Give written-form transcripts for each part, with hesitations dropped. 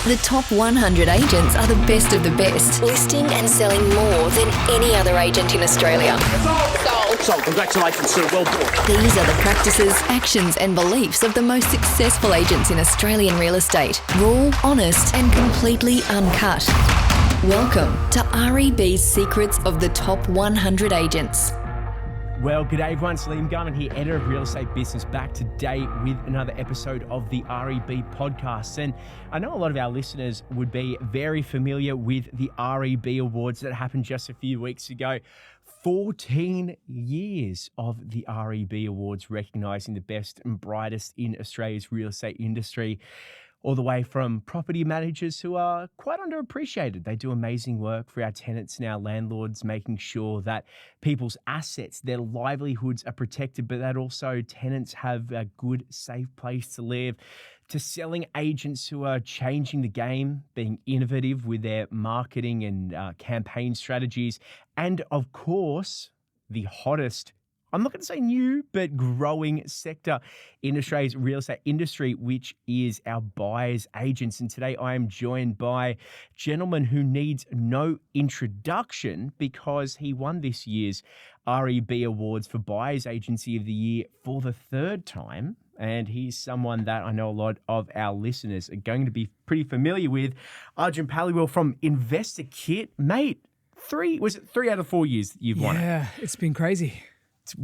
The top 100 agents are the best of the best, listing and selling more than any other agent in Australia. Sold. Congratulations, sir. Well done. These are the practices, actions and beliefs of the most successful agents in Australian real estate. Raw, honest and completely uncut. Welcome to REB's Secrets of the Top 100 Agents. Well, g'day everyone, it's Liam Garman here, editor of Real Estate Business, back today with another episode of the REB Podcast. And I know a lot of our listeners would be very familiar with the REB Awards that happened just a few weeks ago. 14 years of the REB Awards recognising the best and brightest in Australia's real estate industry, all the way from property managers who are quite underappreciated. They do amazing work for our tenants and our landlords, making sure that people's assets, their livelihoods are protected, but that also tenants have a good, safe place to live, to selling agents who are changing the game, being innovative with their marketing and campaign strategies, and of course, the hottest, I'm not going to say new, but growing sector in Australia's real estate industry, which is our buyer's agents. And today I am joined by a gentleman who needs no introduction because he won this year's REB Awards for Buyer's Agency of the Year for the third time. And he's someone that I know a lot of our listeners are going to be pretty familiar with. Arjun Paliwal from InvestorKit. Mate, three out of 4 years you've won it? Yeah, it's been crazy.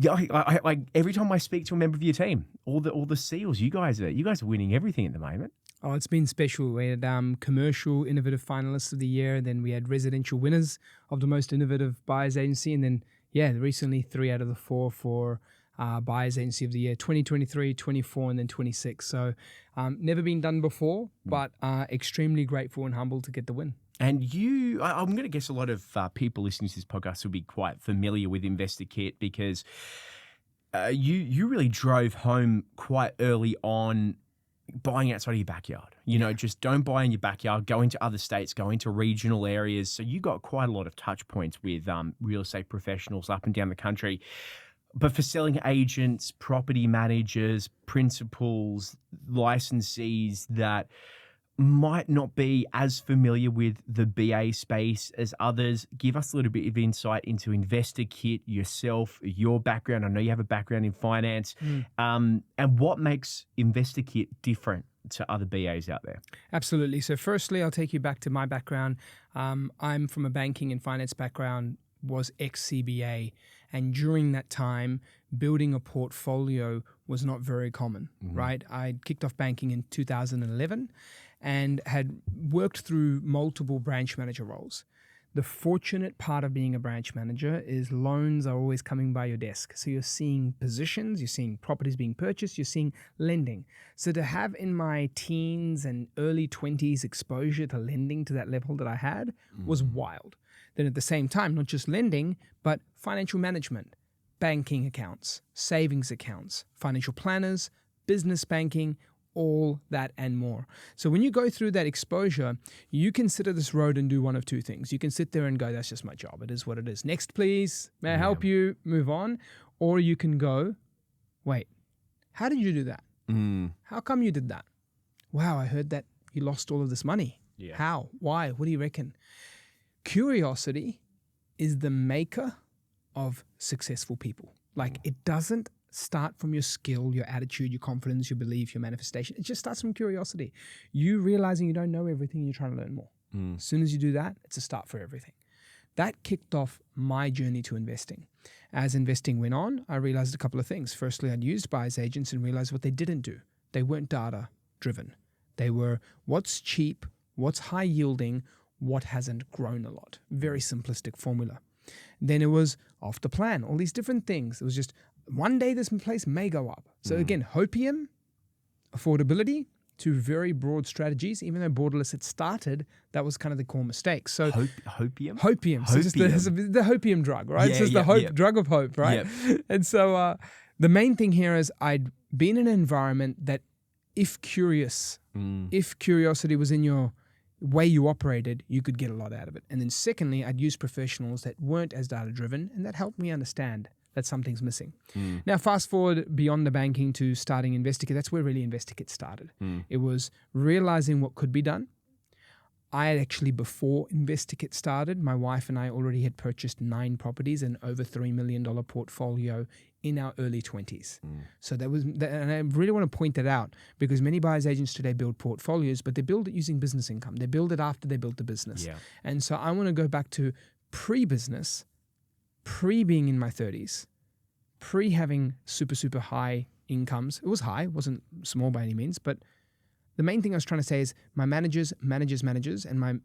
I every time I speak to a member of your team, all the SEALs, you guys are winning everything at the moment. Oh, it's been special. We had commercial innovative finalists of the year, then we had residential winners of the most innovative buyers agency, and then recently 3 out of the 4 for buyers agency of the year, 2023, 24, and then 26. So never been done before, but extremely grateful and humbled to get the win. And I'm going to guess a lot of people listening to this podcast will be quite familiar with InvestorKit because you really drove home quite early on buying outside of your backyard. You know, just don't buy in your backyard, go into other states, go into regional areas. So you got quite a lot of touch points with real estate professionals up and down the country. But for selling agents, property managers, principals, licensees that might not be as familiar with the BA space as others, give us a little bit of insight into InvestorKit, yourself, your background. I know you have a background in finance, and what makes InvestorKit different to other BAs out there. Absolutely. So firstly, I'll take you back to my background. I'm from a banking and finance background, was ex-CBA, and during that time, building a portfolio was not very common, right? I kicked off banking in 2011 and had worked through multiple branch manager roles. The fortunate part of being a branch manager is loans are always coming by your desk. So you're seeing positions, you're seeing properties being purchased, you're seeing lending. So to have in my teens and early 20s exposure to lending to that level that I had was wild. Then at the same time, not just lending, but financial management, banking accounts, savings accounts, financial planners, business banking, all that and more. So when you go through that exposure, you consider this road and do one of two things. You can sit there and go, that's just my job. It is what it is. Next, please. May I help you? Move on. Or you can go, wait, how did you do that? How come you did that? Wow, I heard that you lost all of this money. Yeah. How? Why? What do you reckon? Curiosity is the maker of successful people. Like it doesn't start from your skill, your attitude, your confidence, your belief, your manifestation. It just starts from curiosity. You realizing you don't know everything and you're trying to learn more. As soon as you do that, it's a start for everything. That kicked off my journey to investing. As investing went on, I realized a couple of things. Firstly, I'd used buyer's agents and realized what they didn't do. They weren't data driven. They were what's cheap, what's high yielding, what hasn't grown a lot. Very simplistic formula. Then it was off the plan, all these different things. It was just one day this place may go up. So again, hopium, affordability, two very broad strategies. Even though borderless had started, that was kind of the core mistake. So Hopium? Hopium. So just the hopium drug, right? Yeah, so it's the drug of hope, right? Yep. And so the main thing here is I'd been in an environment that if curiosity was in your way you operated, you could get a lot out of it. And then secondly, I'd use professionals that weren't as data-driven, and that helped me understand that something's missing. Now, fast forward beyond the banking to starting InvestorKit. That's where really InvestorKit started. It was realizing what could be done, I had actually, before InvestorKit started, my wife and I already had purchased 9 properties and over $3 million portfolio in our early 20s. So and I really want to point that out, because many buyers agents today build portfolios, but they build it using business income. They build it after they built the business. Yeah. And so I want to go back to pre-business, pre-being in my 30s, pre-having super, super high incomes. It was high, it wasn't small by any means, but the main thing I was trying to say is my managers, and my,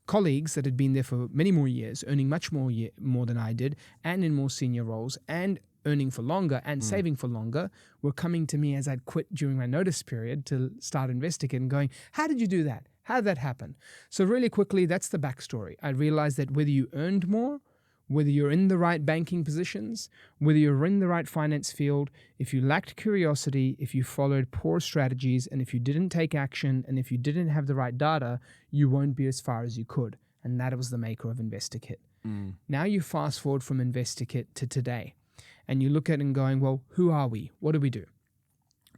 colleagues that had been there for many more years, earning much more than I did, and in more senior roles, and earning for longer and saving for longer, were coming to me as I'd quit during my notice period to start InvestorKit and going, how did you do that? How did that happen? So really quickly, that's the backstory. I realized that whether you earned more, whether you're in the right banking positions, whether you're in the right finance field, if you lacked curiosity, if you followed poor strategies, and if you didn't take action, and if you didn't have the right data, you won't be as far as you could. And that was the maker of InvestorKit. Now you fast forward from InvestorKit to today, and you look at it and going, well, who are we? What do we do?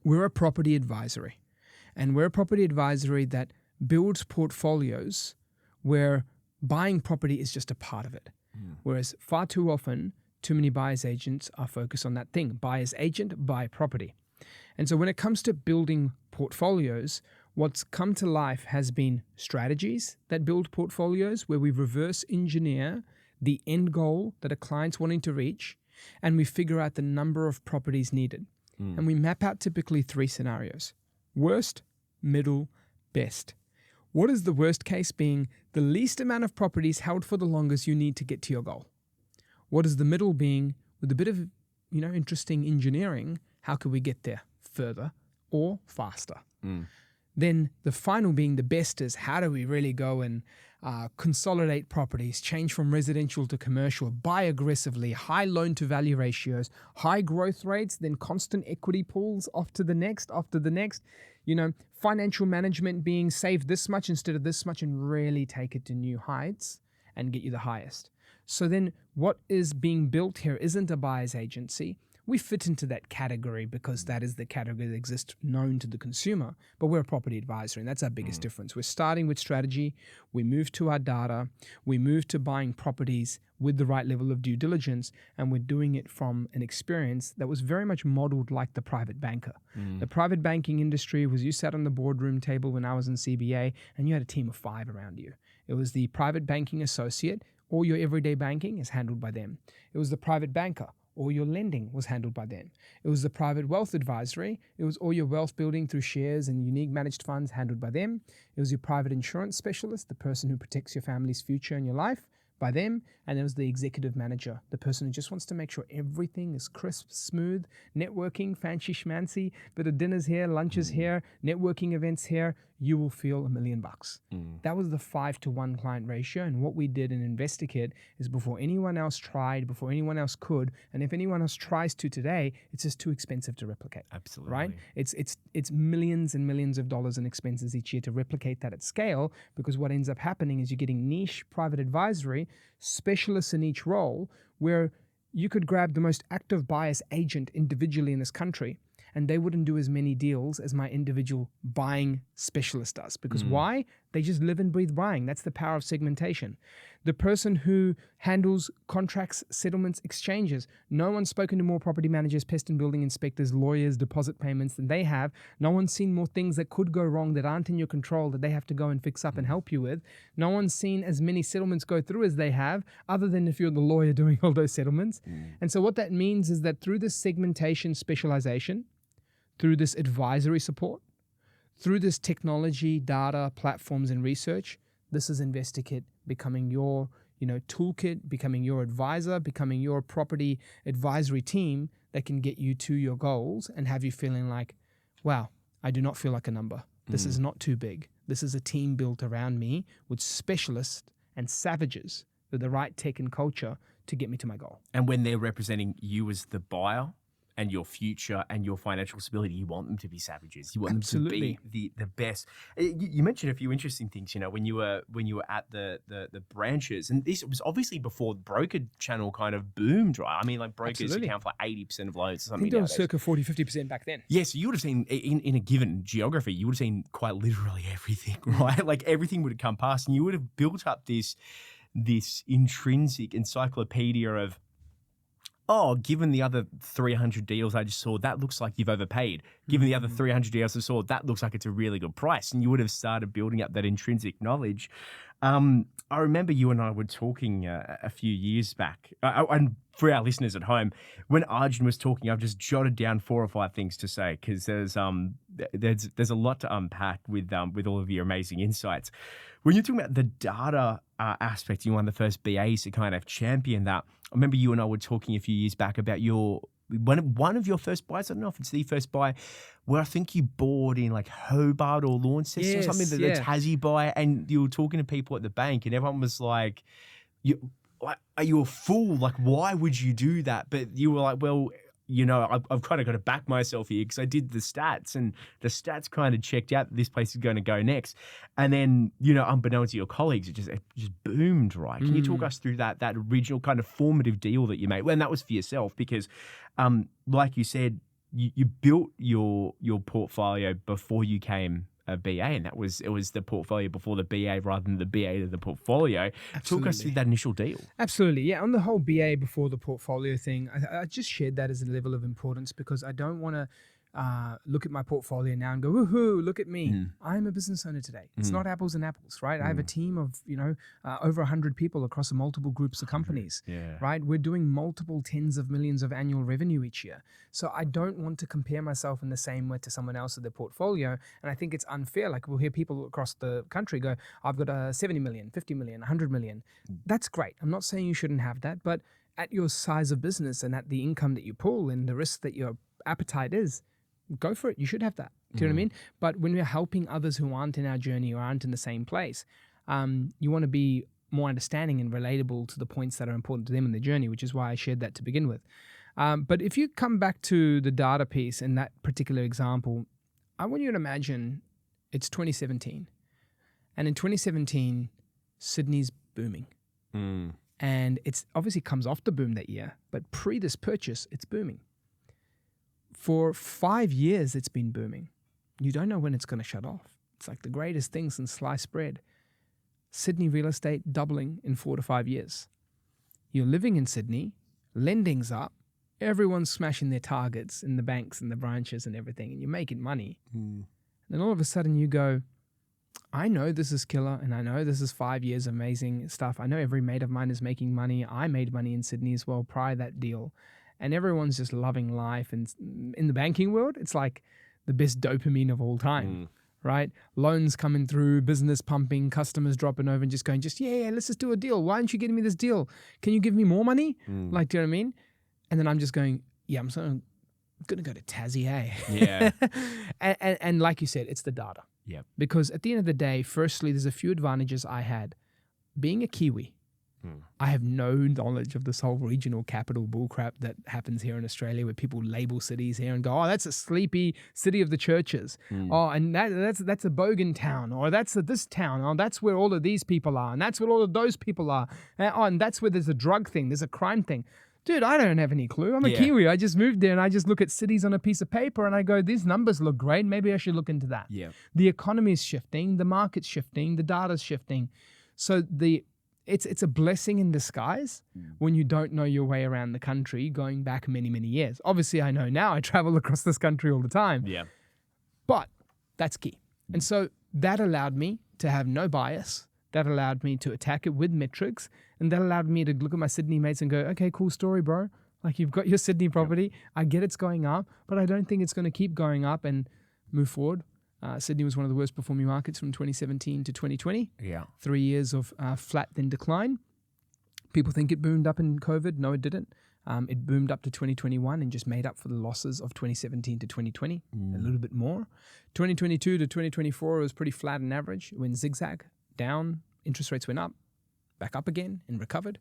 We're a property advisory. And we're a property advisory that builds portfolios where buying property is just a part of it. Whereas far too often, too many buyer's agents are focused on that thing. Buyer's agent, buy property. And so when it comes to building portfolios, what's come to life has been strategies that build portfolios where we reverse engineer the end goal that a client's wanting to reach, and we figure out the number of properties needed. And we map out typically 3 scenarios: worst, middle, best. What is the worst case being the least amount of properties held for the longest you need to get to your goal? What is the middle being, with a bit of, interesting engineering, how can we get there further or faster? Then the final being the best is, how do we really go and consolidate properties, change from residential to commercial, buy aggressively, high loan to value ratios, high growth rates, then constant equity pools off to the next, after the next. Financial management being save this much instead of this much and really take it to new heights and get you the highest. So then what is being built here isn't a buyer's agency. We fit into that category because that is the category that exists known to the consumer, but we're a property advisor, and that's our biggest difference. We're starting with strategy, we move to our data, we move to buying properties with the right level of due diligence, and we're doing it from an experience that was very much modeled like the private banker. The private banking industry was, you sat on the boardroom table when I was in CBA, and you had a team of 5 around you. It was the private banking associate. All your everyday banking is handled by them. It was the private banker. All your lending was handled by them. It was the private wealth advisory. It was all your wealth building through shares and unique managed funds handled by them. It was your private insurance specialist, the person who protects your family's future and your life, by them. And there was the executive manager, the person who just wants to make sure everything is crisp, smooth, networking, fancy schmancy, bit of dinners here, lunches here, networking events here. You will feel $1 million. That was the 5-to-1 client ratio. And what we did in InvestorKit is, before anyone else tried, before anyone else could, and if anyone else tries to today, it's just too expensive to replicate. Absolutely. Right? It's millions and millions of dollars in expenses each year to replicate that at scale, because what ends up happening is you're getting niche private advisory, specialists in each role, where you could grab the most active buyer's agent individually in this country, and they wouldn't do as many deals as my individual buying specialist does. Because why? They just live and breathe buying. That's the power of segmentation. The person who handles contracts, settlements, exchanges, no one's spoken to more property managers, pest and building inspectors, lawyers, deposit payments than they have. No one's seen more things that could go wrong that aren't in your control that they have to go and fix up and help you with. No one's seen as many settlements go through as they have, other than if you're the lawyer doing all those settlements. And so what that means is that through this segmentation specialization, through this advisory support, through this technology, data, platforms, and research, this is InvestorKit becoming your, toolkit, becoming your advisor, becoming your property advisory team that can get you to your goals and have you feeling like, wow, I do not feel like a number. This is not too big. This is a team built around me with specialists and savages with the right tech and culture to get me to my goal. And when they're representing you as the buyer and your future and your financial stability, you want them to be savages. You want Absolutely. them to be the best. You mentioned a few interesting things, when you were at the branches, and this was obviously before the broker channel kind of boomed, right? I mean, like brokers Absolutely. account for 80% of loans or I something. think there was nowadays. circa 40-50% back then. Yeah, so you would have seen in a given geography, you would have seen quite literally everything, right? Like everything would have come past, and you would have built up this intrinsic encyclopedia of, oh, given the other 300 deals I just saw, that looks like you've overpaid. Given the other 300 deals I saw, that looks like it's a really good price. And you would have started building up that intrinsic knowledge. I remember you and I were talking a few years back, and for our listeners at home, when Arjun was talking, I've just jotted down 4 or 5 things to say, because there's a lot to unpack with all of your amazing insights. When you're talking about the data aspect, you're one of the first BAs to kind of champion that. I remember you and I were talking a few years back about one of your first buys. I don't know if it's the first buy, where I think you bought in like Hobart or Launceston or something, the Tassie buy, and you were talking to people at the bank, and everyone was like, are you a fool? Like, why would you do that? But you were like, well, I've kind of got to back myself here, because I did the stats, and the stats kind of checked out that this place is going to go next. And then, unbeknownst to your colleagues, it just boomed, right? Can you talk us through that original kind of formative deal that you made? Well, and that was for yourself, because like you said, you built your portfolio before you came a BA, and it was the portfolio before the BA rather than the BA to the portfolio. Absolutely. Talk us through that initial deal. Absolutely. Yeah. On the whole BA before the portfolio thing, I just shared that as a level of importance, because I don't want to look at my portfolio now and go, woohoo, look at me. I'm a business owner today. It's not apples and apples, right? I have a team of, over 100 people across multiple groups of companies, right? We're doing multiple tens of millions of annual revenue each year. So I don't want to compare myself in the same way to someone else with their portfolio. And I think it's unfair. Like, we'll hear people across the country go, I've got 70 million, 50 million, 100 million. That's great. I'm not saying you shouldn't have that, but at your size of business and at the income that you pull and the risk that your appetite is, go for it. You should have that. Do you know what I mean? But when we're helping others who aren't in our journey or aren't in the same place, you want to be more understanding and relatable to the points that are important to them in the journey, which is why I shared that to begin with. But if you come back to the data piece in that particular example, I want you to imagine it's 2017. And in 2017, Sydney's booming. And it's obviously comes off the boom that year, but pre this purchase, it's booming. For 5 years, it's been booming. You don't know when it's going to shut off. It's like the greatest thing since sliced bread. Sydney real estate doubling in 4 to 5 years. You're living in Sydney, lending's up, everyone's smashing their targets in the banks and the branches and everything, and you're making money. And then all of a sudden you go, I know this is killer, and I know this is 5 years of amazing stuff. I know every mate of mine is making money. I made money in Sydney as well prior to that deal. And everyone's just loving life. And in the banking world, it's like the best dopamine of all time, right? Loans coming through, business pumping, customers dropping over and just going, yeah, let's just do a deal. Why aren't you getting me this deal? Can you give me more money? Like, do you know what I mean? And then I'm just going, yeah, I'm going to go to Tassie, hey? Yeah. and like you said, it's the data. Yeah. Because at the end of the day, firstly, there's a few advantages I had. Being a Kiwi, I have no knowledge of this whole regional capital bullcrap that happens here in Australia, where people label cities here and go, oh, that's a sleepy city of the churches. Oh, and that's a bogan town, or that's this town. Oh, that's where all of these people are, and that's where all of those people are. And that's where there's a drug thing, there's a crime thing. Dude, I don't have any clue. I'm a Kiwi. I just moved there and I just look at cities on a piece of paper and I go, these numbers look great. Maybe I should look into that. Yeah. The economy is shifting, the market's shifting, the data's shifting. So it's a blessing in disguise when you don't know your way around the country going back many, many years. Obviously, I know now. I travel across this country all the time. Yeah. But that's key. And so that allowed me to have no bias. That allowed me to attack it with metrics. And that allowed me to look at my Sydney mates and go, okay, cool story, bro. Like, you've got your Sydney property. I get it's going up, but I don't think it's going to keep going up and move forward. Sydney was one of the worst performing markets from 2017 to 2020. Yeah. 3 years of flat then decline. People think it boomed up in COVID. No, it didn't. It boomed up to 2021 and just made up for the losses of 2017 to 2020, a little bit more. 2022 to 2024 was pretty flat and average. It went zigzag, down, interest rates went up, back up again and recovered.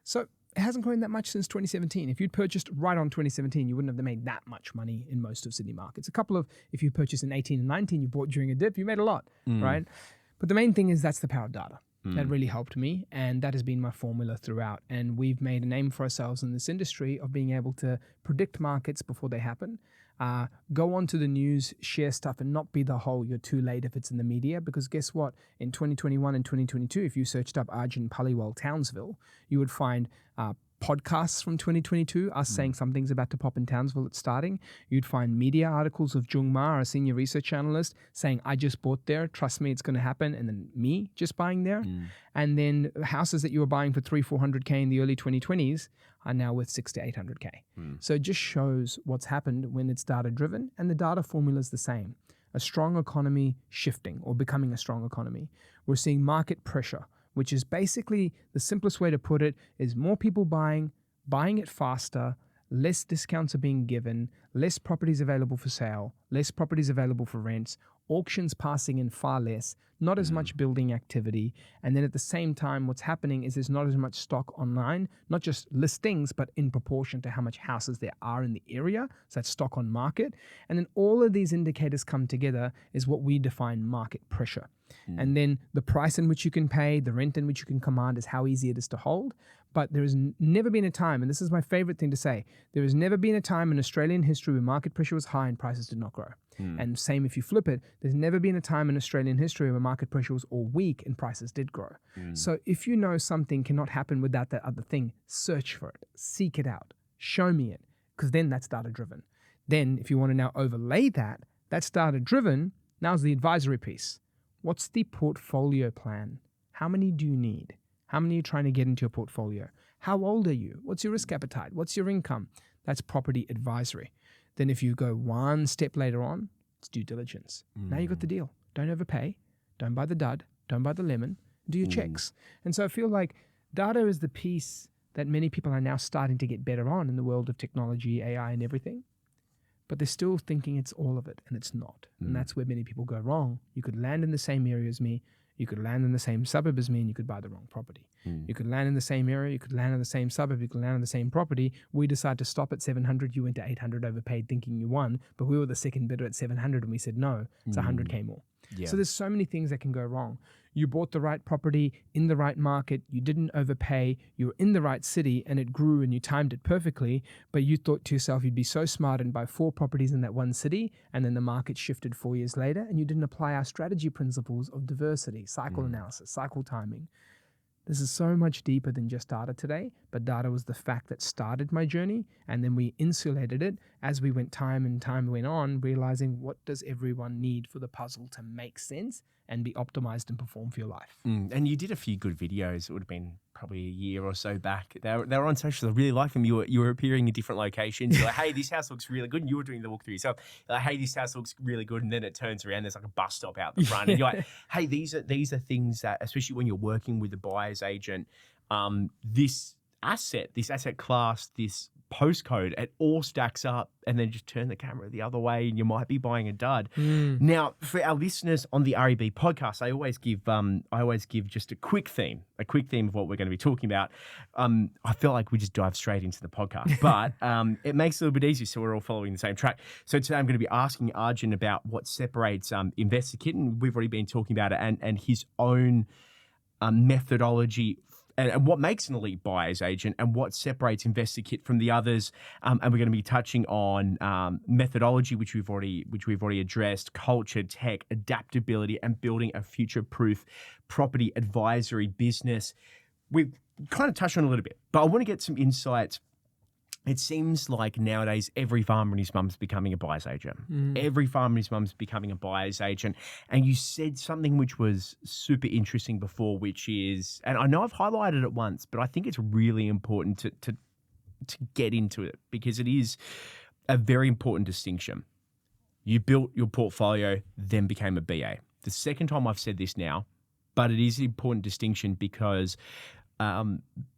So it hasn't grown that much since 2017. If you'd purchased right on 2017, you wouldn't have made that much money in most of Sydney markets. If you purchased in 18 and 19, you bought during a dip, you made a lot, right? But the main thing is that's the power of data. That really helped me, and that has been my formula throughout. And we've made a name for ourselves in this industry of being able to predict markets before they happen. Go onto the news, share stuff, and not be the whole you're too late if it's in the media. Because guess what? In 2021 and 2022, if you searched up Arjun Paliwal Townsville, you would find podcasts from 2022, us saying something's about to pop in Townsville, it's starting. You'd find media articles of Jung Ma, a senior research analyst, saying, I just bought there, trust me, it's going to happen. And then me just buying there. And then houses that you were buying for 300-400K in the early 2020s are now worth 600 to 800K. So it just shows what's happened when it's data driven, and the data formula is the same. A strong economy shifting or becoming a strong economy. We're seeing market pressure, which is basically the simplest way to put it is more people buying it faster, less discounts are being given, less properties available for sale, less properties available for rents, auctions passing in far less, not as much building activity. And then at the same time, what's happening is there's not as much stock online, not just listings, but in proportion to how much houses there are in the area. So that's stock on market. And then all of these indicators come together is what we define market pressure. And then the price in which you can pay, the rent in which you can command is how easy it is to hold. But there has never been a time, and this is my favorite thing to say, there has never been a time in Australian history where market pressure was high and prices did not grow. And same if you flip it, there's never been a time in Australian history where market pressure was all weak and prices did grow. So if you know something cannot happen without that other thing, search for it, seek it out, show me it, because then that's data driven. Then if you want to now overlay that's data driven, now's the advisory piece. What's the portfolio plan? How many do you need? How many are you trying to get into your portfolio? How old are you? What's your risk appetite? What's your income? That's property advisory. Then if you go one step later on, it's due diligence. Now you got the deal. Don't overpay. Don't buy the dud. Don't buy the lemon. Do your checks. And so I feel like data is the piece that many people are now starting to get better on in the world of technology, AI and everything. But they're still thinking it's all of it, and it's not. And that's where many people go wrong. You could land in the same area as me, you could land in the same suburb as me, and you could buy the wrong property. You could land in the same area, you could land in the same suburb, you could land in the same property. We decide to stop at 700, you went to 800, overpaid thinking you won, but we were the second bidder at 700 and we said no, it's 100K more. So there's so many things that can go wrong. You bought the right property in the right market, you didn't overpay, you were in the right city and it grew and you timed it perfectly, but you thought to yourself you'd be so smart and buy 4 properties in that one city, and then the market shifted 4 years later and you didn't apply our strategy principles of diversity, cycle analysis, cycle timing. This is so much deeper than just data today, but data was the fact that started my journey, and then we insulated it as we went time went on, realizing what does everyone need for the puzzle to make sense and be optimized and perform for your life. And you did a few good videos. It would have been probably a year or so back. They were on social. I really like them. You were appearing in different locations. You're like, hey, this house looks really good. And you were doing the walkthrough yourself. You're like, hey, this house looks really good. And then it turns around, there's like a bus stop out the front. And you're like, hey, these are things that, especially when you're working with a buyer's agent, this asset class, this postcode, it all stacks up, and then just turn the camera the other way and you might be buying a dud. Now, for our listeners on the REB podcast, I always give just a quick theme of what we're going to be talking about. I feel like we just dive straight into the podcast, but it makes it a little bit easier so we're all following the same track. So today I'm going to be asking Arjun about what separates InvestorKit, and we've already been talking about it, and his own methodology and what makes an elite buyer's agent and what separates InvestorKit from the others. And we're going to be touching on methodology, which we've already addressed, culture, tech, adaptability, and building a future-proof property advisory business. We've kind of touched on a little bit, but I want to get some insights. It seems like nowadays every farmer and his mum's becoming a buyer's agent. Every farmer and his mum's becoming a buyer's agent. And you said something which was super interesting before, which is, and I know I've highlighted it once, but I think it's really important to get into it because it is a very important distinction. You built your portfolio, then became a BA. The second time I've said this now, but it is an important distinction because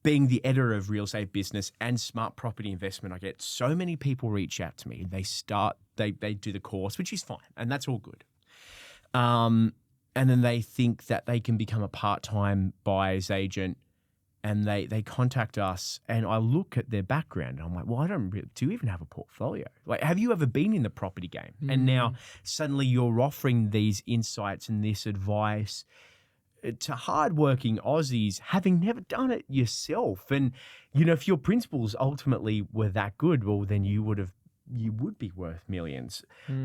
being the editor of Real Estate Business and Smart Property Investment, I get so many people reach out to me. They do the course, which is fine, and that's all good. And then they think that they can become a part-time buyer's agent and they contact us, and I look at their background, and I'm like, well, do you even have a portfolio? Like, have you ever been in the property game? And now suddenly you're offering these insights and this advice to hardworking Aussies, having never done it yourself. And, if your principles ultimately were that good, well, then you would be worth millions.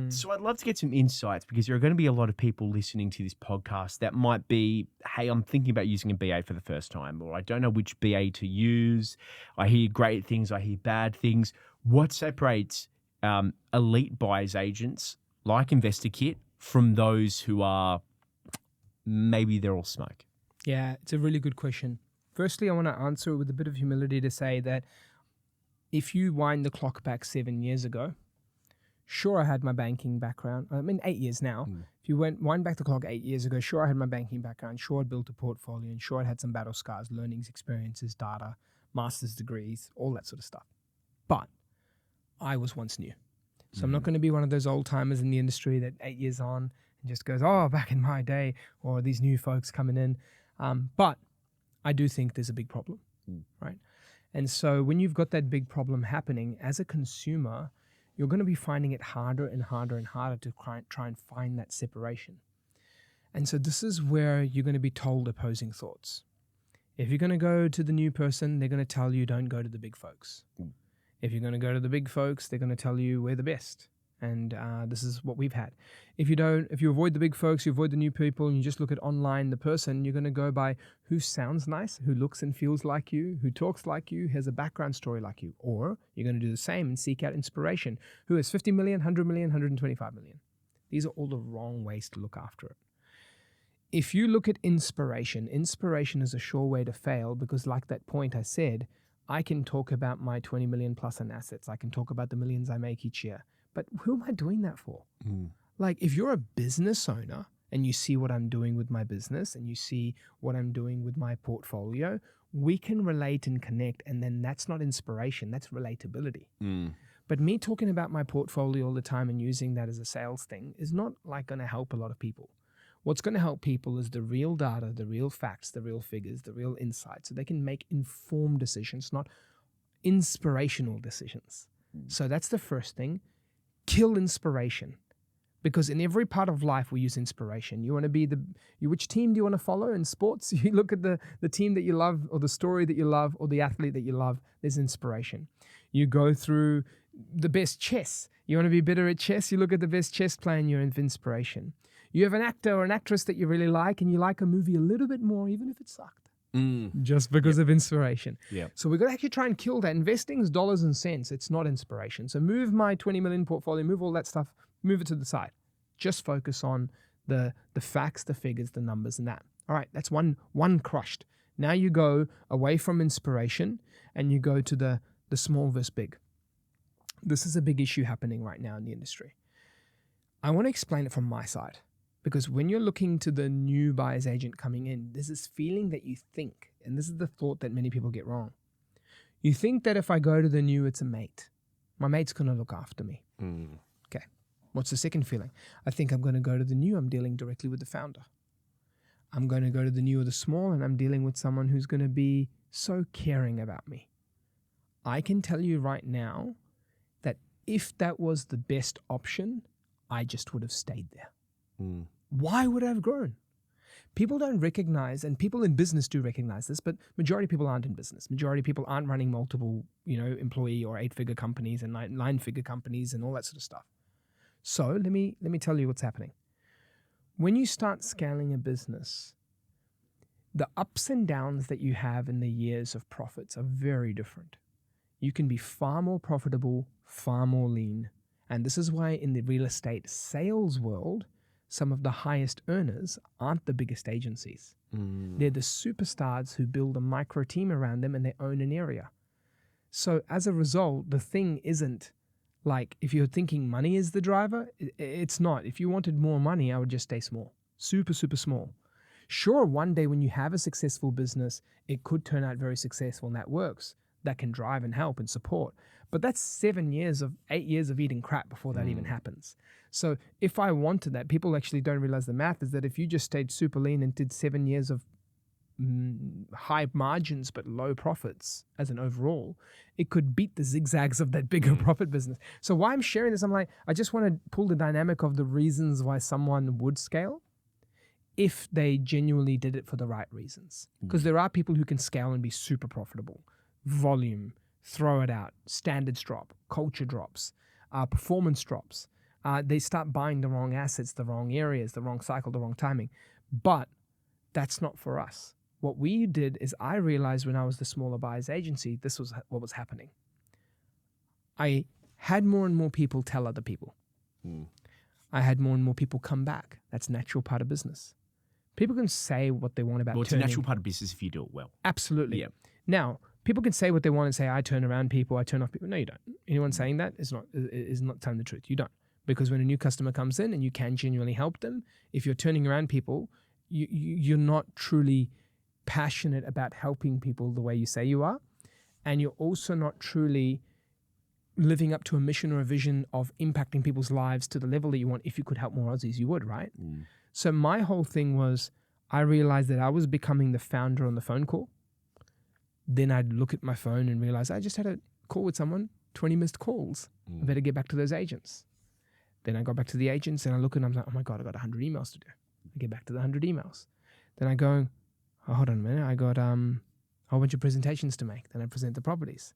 So I'd love to get some insights, because there are going to be a lot of people listening to this podcast that might be, hey, I'm thinking about using a BA for the first time, or I don't know which BA to use. I hear great things, I hear bad things. What separates elite buyers agents like InvestorKit from those who are maybe they're all smoke? Yeah, it's a really good question. Firstly, I want to answer it with a bit of humility to say that if you wind the clock back 7 years ago, sure, I had my banking background. I mean, 8 years now. If you wind back the clock 8 years ago, sure, I had my banking background. Sure, I'd built a portfolio, and sure, I'd had some battle scars, learnings, experiences, data, master's degrees, all that sort of stuff. But I was once new. So I'm not going to be one of those old timers in the industry that 8 years on and just goes, oh, back in my day, or these new folks coming in. But I do think there's a big problem, right? And so when you've got that big problem happening, as a consumer, you're going to be finding it harder and harder and harder to try and find that separation. And so this is where you're going to be told opposing thoughts. If you're going to go to the new person, they're going to tell you don't go to the big folks. If you're going to go to the big folks, they're going to tell you we're the best. And this is what we've had. If you avoid the big folks, you avoid the new people, and you just look at online, the person, you're going to go by who sounds nice, who looks and feels like you, who talks like you, has a background story like you. Or you're going to do the same and seek out inspiration, who has 50 million, 100 million, 125 million. These are all the wrong ways to look after it. If you look at inspiration is a sure way to fail, because like that point I said, I can talk about my 20 million plus in assets. I can talk about the millions I make each year. But who am I doing that for? Like, if you're a business owner and you see what I'm doing with my business and you see what I'm doing with my portfolio, we can relate and connect. And then that's not inspiration, that's relatability. But me talking about my portfolio all the time and using that as a sales thing is not like going to help a lot of people. What's going to help people is the real data, the real facts, the real figures, the real insights, so they can make informed decisions, not inspirational decisions. So that's the first thing. Kill inspiration, because in every part of life we use inspiration. You want to be which team do you want to follow in sports? You look at the team that you love, or the story that you love, or the athlete that you love. There's inspiration. You go through the best chess. You want to be better at chess? You look at the best chess player and you're in inspiration. You have an actor or an actress that you really like, and you like a movie a little bit more, even if it sucked. Just because of inspiration. So we've got to actually try and kill that. Investing is dollars and cents. It's not inspiration. So move my 20 million portfolio, move all that stuff, move it to the side. Just focus on the facts, the figures, the numbers, and that. All right, that's one crushed. Now you go away from inspiration and you go to the small versus big. This is a big issue happening right now in the industry. I want to explain it from my side. Because when you're looking to the new buyer's agent coming in, there's this feeling that you think, and this is the thought that many people get wrong. You think that if I go to the new, it's a mate. My mate's going to look after me. Okay. What's the second feeling? I think I'm going to go to the new, I'm dealing directly with the founder. I'm going to go to the new or the small, and I'm dealing with someone who's going to be so caring about me. I can tell you right now that if that was the best option, I just would have stayed there. Why would I have grown? People don't recognize, and people in business do recognize this, but majority of people aren't in business. Majority of people aren't running multiple, employee or 8-figure companies and 9-figure companies and all that sort of stuff. So let me tell you what's happening. When you start scaling a business, the ups and downs that you have in the years of profits are very different. You can be far more profitable, far more lean. And this is why in the real estate sales world, some of the highest earners aren't the biggest agencies. They're the superstars who build a micro team around them and they own an area. So as a result, the thing isn't like, if you're thinking money is the driver, it's not. If you wanted more money, I would just stay small, super, super small. Sure, one day when you have a successful business, it could turn out very successful and that works. That can drive and help and support. But that's 8 years of eating crap before that even happens. So if I wanted that, people actually don't realize the math is that if you just stayed super lean and did 7 years of high margins but low profits as an overall, it could beat the zigzags of that bigger profit business. So why I'm sharing this, I'm like, I just want to pull the dynamic of the reasons why someone would scale if they genuinely did it for the right reasons. Because there are people who can scale and be super profitable. Volume, throw it out, standards drop, culture drops, performance drops. They start buying the wrong assets, the wrong areas, the wrong cycle, the wrong timing. But that's not for us. What we did is I realized when I was the smaller buyers agency, this was what was happening. I had more and more people tell other people. I had more and more people come back. That's a natural part of business. People can say what they want about Well, it's a natural part of business if you do it well. Absolutely. Yeah. Now, people can say what they want and say, I turn around people, I turn off people. No, you don't. Anyone saying that is not telling the truth. You don't. Because when a new customer comes in and you can genuinely help them, if you're turning around people, you're not truly passionate about helping people the way you say you are. And you're also not truly living up to a mission or a vision of impacting people's lives to the level that you want. If you could help more Aussies, you would, right? So my whole thing was, I realized that I was becoming the founder on the phone call. Then I'd look at my phone and realize I just had a call with someone, 20 missed calls. I better get back to those agents. Then I got back to the agents and I look and I'm like, oh my God, I got 100 emails to do. I get back to the 100 emails. Then I go, oh, hold on a minute. I got a whole bunch of presentations to make. Then I present the properties.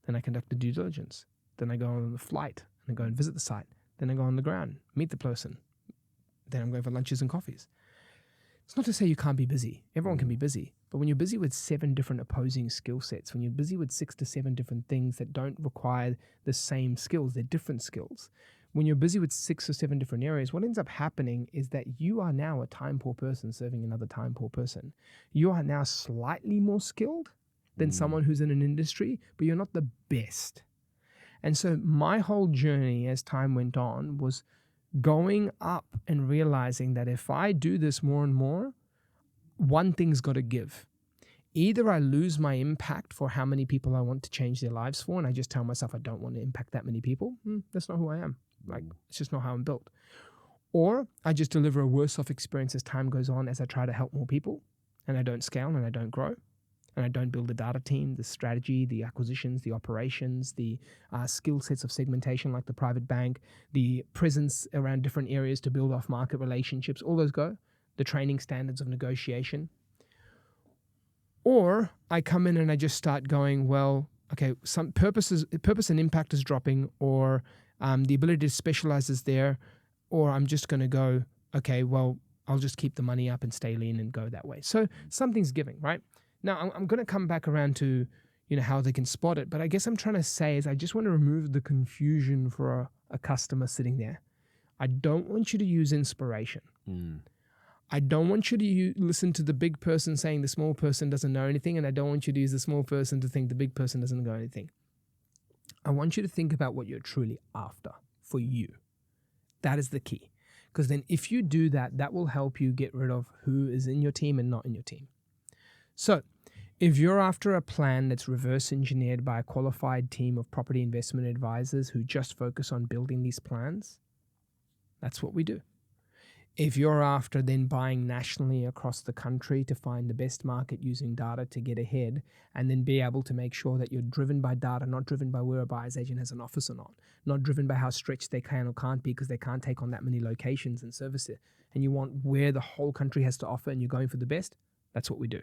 Then I conduct the due diligence. Then I go on the flight and I go and visit the site. Then I go on the ground, meet the person. Then I'm going for lunches and coffees. It's not to say you can't be busy. Everyone can be busy. But when you're busy with 7 different opposing skill sets, when you're busy with 6 to 7 different things that don't require the same skills, they're different skills. When you're busy with 6 or 7 different areas, what ends up happening is that you are now a time poor person serving another time poor person. You are now slightly more skilled than someone who's in an industry, but you're not the best. And so my whole journey as time went on was going up and realizing that if I do this more and more, one thing's got to give. Either I lose my impact for how many people I want to change their lives for, and I just tell myself I don't want to impact that many people. That's not who I am. Like, it's just not how I'm built. Or I just deliver a worse off experience as time goes on as I try to help more people, and I don't scale and I don't grow. And I don't build the data team, the strategy, the acquisitions, the operations, the skill sets of segmentation like the private bank, the presence around different areas to build off-market relationships, all those go, the training standards of negotiation. Or I come in and I just start going, well, okay, some purpose and impact is dropping, or the ability to specialize is there, or I'm just going to go, okay, well, I'll just keep the money up and stay lean and go that way. So something's giving, right? Now, I'm going to come back around to, how they can spot it. But I guess I'm trying to say is I just want to remove the confusion for a customer sitting there. I don't want you to use inspiration. I don't want you to listen to the big person saying the small person doesn't know anything. And I don't want you to use the small person to think the big person doesn't know anything. I want you to think about what you're truly after for you. That is the key. Because then if you do that, that will help you get rid of who is in your team and not in your team. So if you're after a plan that's reverse engineered by a qualified team of property investment advisors who just focus on building these plans, that's what we do. If you're after then buying nationally across the country to find the best market using data to get ahead and then be able to make sure that you're driven by data, not driven by where a buyer's agent has an office or not driven by how stretched they can or can't be because they can't take on that many locations and service it, and you want where the whole country has to offer and you're going for the best, that's what we do.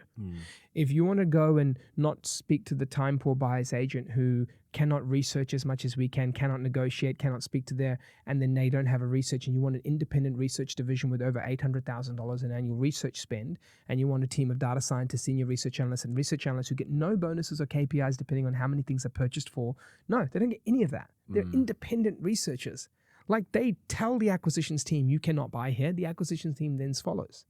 If you want to go and not speak to the time poor buyer's agent who cannot research as much as we can, cannot negotiate, cannot speak to their, and then they don't have a research, and you want an independent research division with over $800,000 in annual research spend, and you want a team of data scientists, senior research analysts, and research analysts who get no bonuses or KPIs depending on how many things are purchased for. No, they don't get any of that. They're independent researchers. Like, they tell the acquisitions team, you cannot buy here. The acquisitions team then follows.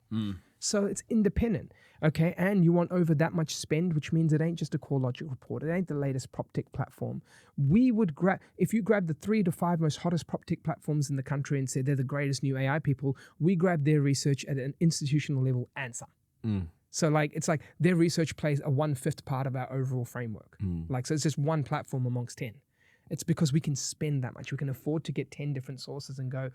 So it's independent, okay? And you want over that much spend, which means it ain't just a CoreLogic report. It ain't the latest PropTech platform. We would if you grab the 3 to 5 most hottest PropTech platforms in the country and say they're the greatest new AI people, we grab their research at an institutional level and some. So it's like their research plays a 1/5 part of our overall framework. So it's just one platform amongst 10. It's because we can spend that much. We can afford to get 10 different sources and go,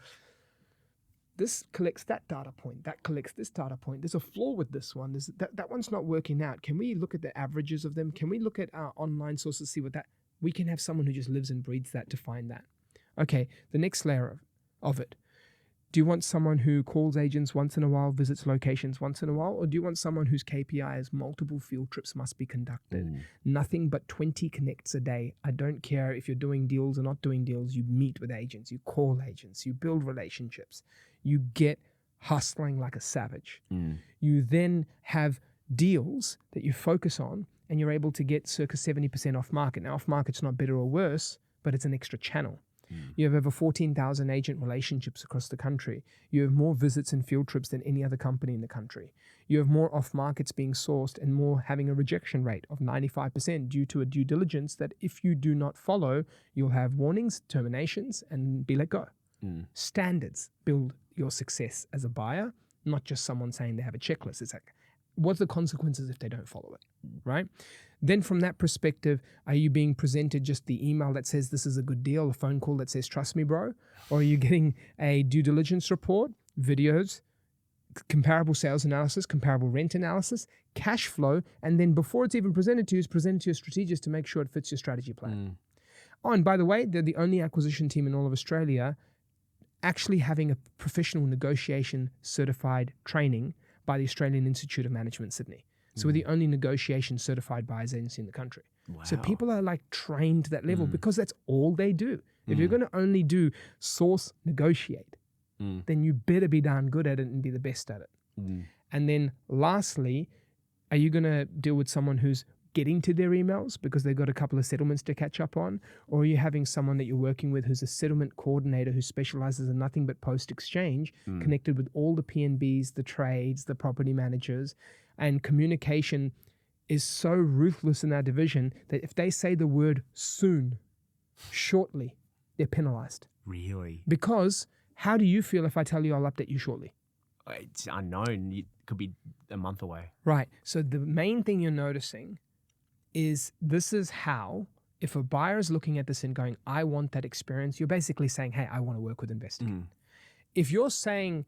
this collects that data point, that collects this data point. There's a flaw with this one. That one's not working out. Can we look at the averages of them? Can we look at our online sources, see what that, we can have someone who just lives and breathes that to find that. Okay, the next layer of it. Do you want someone who calls agents once in a while, visits locations once in a while, or do you want someone whose KPI is multiple field trips must be conducted? Nothing but 20 connects a day. I don't care if you're doing deals or not doing deals. You meet with agents, you call agents, you build relationships, you get hustling like a savage. You then have deals that you focus on and you're able to get circa 70% off market. Now, off market's not better or worse, but it's an extra channel. You have over 14,000 agent relationships across the country. You have more visits and field trips than any other company in the country. You have more off markets being sourced and more having a rejection rate of 95% due to a due diligence that if you do not follow, you'll have warnings, terminations, and be let go. Standards build your success as a buyer, not just someone saying they have a checklist. It's like, what's the consequences if they don't follow it, right? Then from that perspective, are you being presented just the email that says this is a good deal, a phone call that says trust me, bro? Or are you getting a due diligence report, videos, comparable sales analysis, comparable rent analysis, cash flow, and then before it's even presented to you, it's presented to your strategist to make sure it fits your strategy plan. Oh, and by the way, they're the only acquisition team in all of Australia actually having a professional negotiation certified training by the Australian Institute of Management, Sydney. So we're the only negotiation certified buyers agency in the country. Wow. So people are like trained to that level because that's all they do. If you're going to only do source, negotiate, then you better be darn good at it and be the best at it. And then lastly, are you going to deal with someone who's getting to their emails because they've got a couple of settlements to catch up on? Or are you having someone that you're working with who's a settlement coordinator who specializes in nothing but post-exchange, connected with all the PNBs, the trades, the property managers, and communication is so ruthless in our division that if they say the word soon, shortly, they're penalized. Really? Because how do you feel if I tell you I'll update you shortly? It's unknown. It could be a month away. Right. So the main thing you're noticing is this is how, if a buyer is looking at this and going, I want that experience, you're basically saying, hey, I want to work with InvestorKit. If you're saying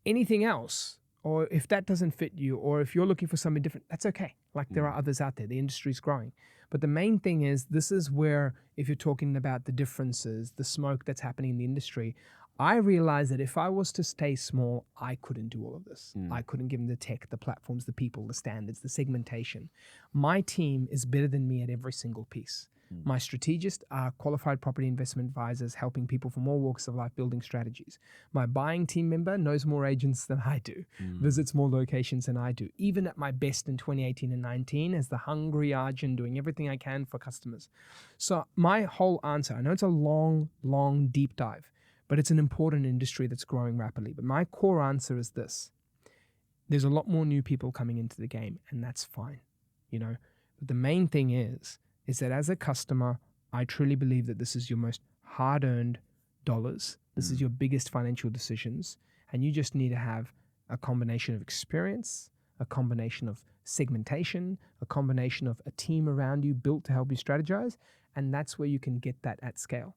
anything else, or if that doesn't fit you, or if you're looking for something different, that's okay. Like there are others out there. The industry's growing. But the main thing is, this is where, if you're talking about the differences, the smoke that's happening in the industry, I realized that if I was to stay small, I couldn't do all of this. I couldn't give them the tech, the platforms, the people, the standards, the segmentation. My team is better than me at every single piece. My strategists are qualified property investment advisors helping people from all walks of life building strategies. My buying team member knows more agents than I do, visits more locations than I do. Even at my best in 2018 and 19 as the hungry Arjun doing everything I can for customers. So my whole answer, I know it's a long, long deep dive, but it's an important industry that's growing rapidly. But my core answer is this. There's a lot more new people coming into the game, and that's fine, you know. But the main thing is that as a customer, I truly believe that this is your most hard-earned dollars. This is your biggest financial decisions, and you just need to have a combination of experience, a combination of segmentation, a combination of a team around you built to help you strategize, and that's where you can get that at scale.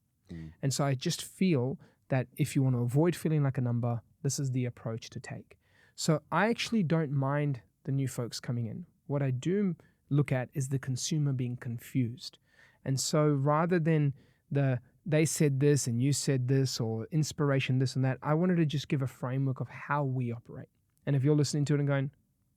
And so I just feel that if you want to avoid feeling like a number, this is the approach to take. So I actually don't mind the new folks coming in. What I do look at is the consumer being confused. And so rather than they said this and you said this, or inspiration this and that, I wanted to just give a framework of how we operate. And if you're listening to it and going,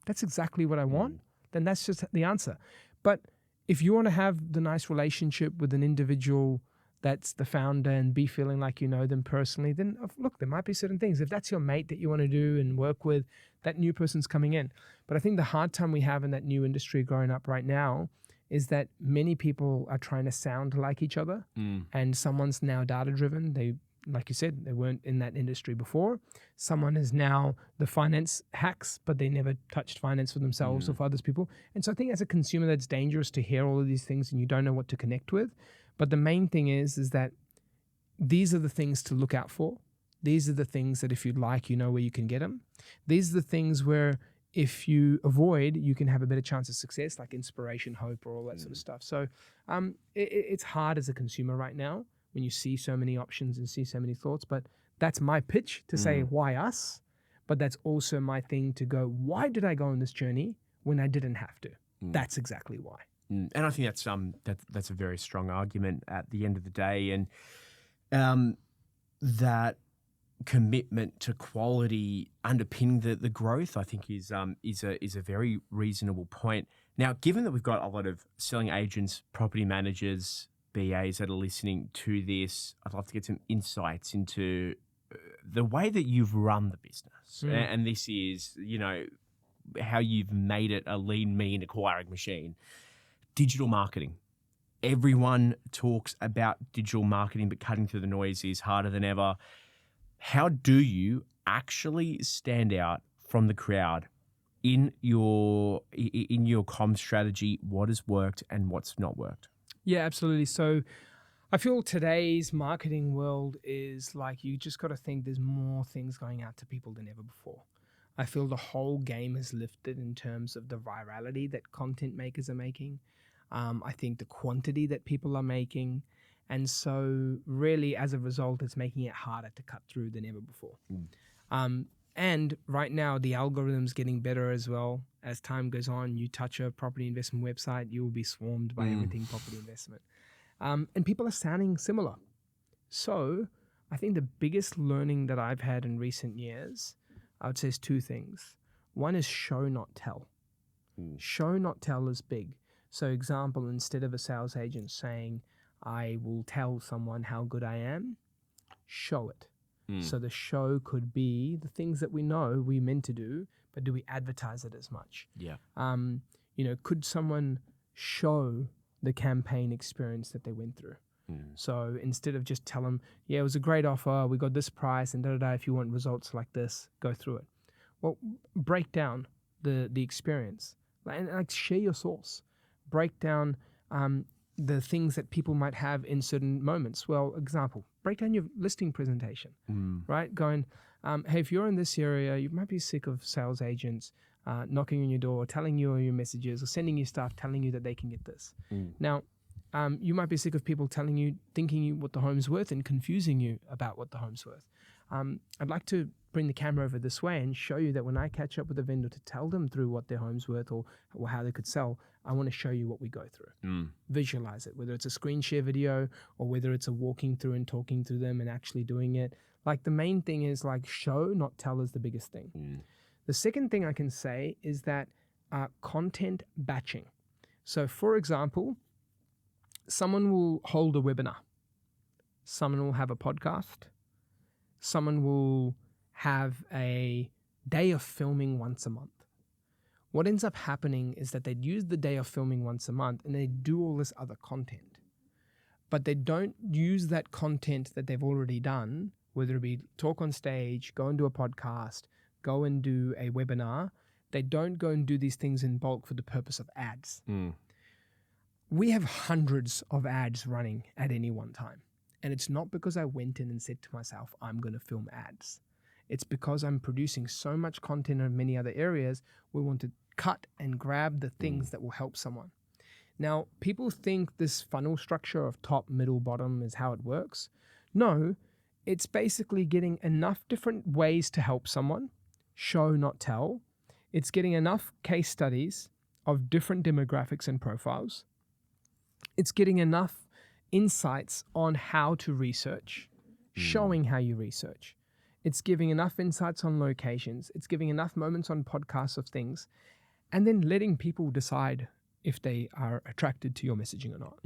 that's exactly what I want, then that's just the answer. But if you want to have the nice relationship with an individual that's the founder and be feeling like you know them personally, then look, there might be certain things. If that's your mate that you want to do and work with, that new person's coming in. But I think the hard time we have in that new industry growing up right now is that many people are trying to sound like each other, and someone's now data-driven. They, like you said, they weren't in that industry before. Someone is now the finance hacks, but they never touched finance for themselves or for other people. And so I think as a consumer, that's dangerous to hear all of these things and you don't know what to connect with. But the main thing is that these are the things to look out for. These are the things that if you'd like, you know where you can get them. These are the things where if you avoid, you can have a better chance of success, like inspiration, hope, or all that sort of stuff. So it's hard as a consumer right now when you see so many options and see so many thoughts. But that's my pitch to say, why us? But that's also my thing to go, why did I go on this journey when I didn't have to? That's exactly why. And I think that's a very strong argument at the end of the day. And that commitment to quality underpinning the growth, I think is a very reasonable point. Now, given that we've got a lot of selling agents, property managers, BAs that are listening to this, I'd love to get some insights into the way that you've run the business. And this is, how you've made it a lean, mean acquiring machine. Digital marketing. Everyone talks about digital marketing, but cutting through the noise is harder than ever. How do you actually stand out from the crowd in your comm strategy? What has worked and what's not worked? Yeah, absolutely. So I feel today's marketing world is like, you just got to think there's more things going out to people than ever before. I feel the whole game has lifted in terms of the virality that content makers are making. I think the quantity that people are making. And so really, as a result, it's making it harder to cut through than ever before. And right now, the algorithm's getting better as well. As time goes on, you touch a property investment website, you will be swarmed by everything property investment. And people are sounding similar. So I think the biggest learning that I've had in recent years, I would say, is two things. One is show, not tell. Show, not tell is big. So example, instead of a sales agent saying, I will tell someone how good I am, show it. So the show could be the things that we know we're meant to do, but do we advertise it as much? Yeah. Could someone show the campaign experience that they went through? So instead of just tell them, yeah, it was a great offer, we got this price, and if you want results like this, go through it. Well, break down the experience and share your source. Break down the things that people might have in certain moments. Well, example, break down your listing presentation, right? Going, hey, if you're in this area, you might be sick of sales agents knocking on your door, telling you all your messages, or sending you stuff, telling you that they can get this. Now, you might be sick of people thinking you what the home's worth and confusing you about what the home's worth. I'd like to bring the camera over this way and show you that when I catch up with a vendor to tell them through what their home's worth or how they could sell, I want to show you what we go through. Visualize it, whether it's a screen share video or whether it's a walking through and talking through them and actually doing it. Like, the main thing is show, not tell is the biggest thing. The second thing I can say is that content batching. So for example, someone will hold a webinar. Someone will have a podcast. Someone will have a day of filming once a month. What ends up happening is that they'd use the day of filming once a month and they do all this other content. But they don't use that content that they've already done, whether it be talk on stage, go and do a podcast, go and do a webinar. They don't go and do these things in bulk for the purpose of ads. We have hundreds of ads running at any one time. And it's not because I went in and said to myself, I'm going to film ads. It's because I'm producing so much content in many other areas. We want to cut and grab the things that will help someone. Now, people think this funnel structure of top, middle, bottom is how it works. No, it's basically getting enough different ways to help someone, show, not tell. It's getting enough case studies of different demographics and profiles. It's getting enough insights on how to research, showing how you research. It's giving enough insights on locations. It's giving enough moments on podcasts of things, and then letting people decide if they are attracted to your messaging or not.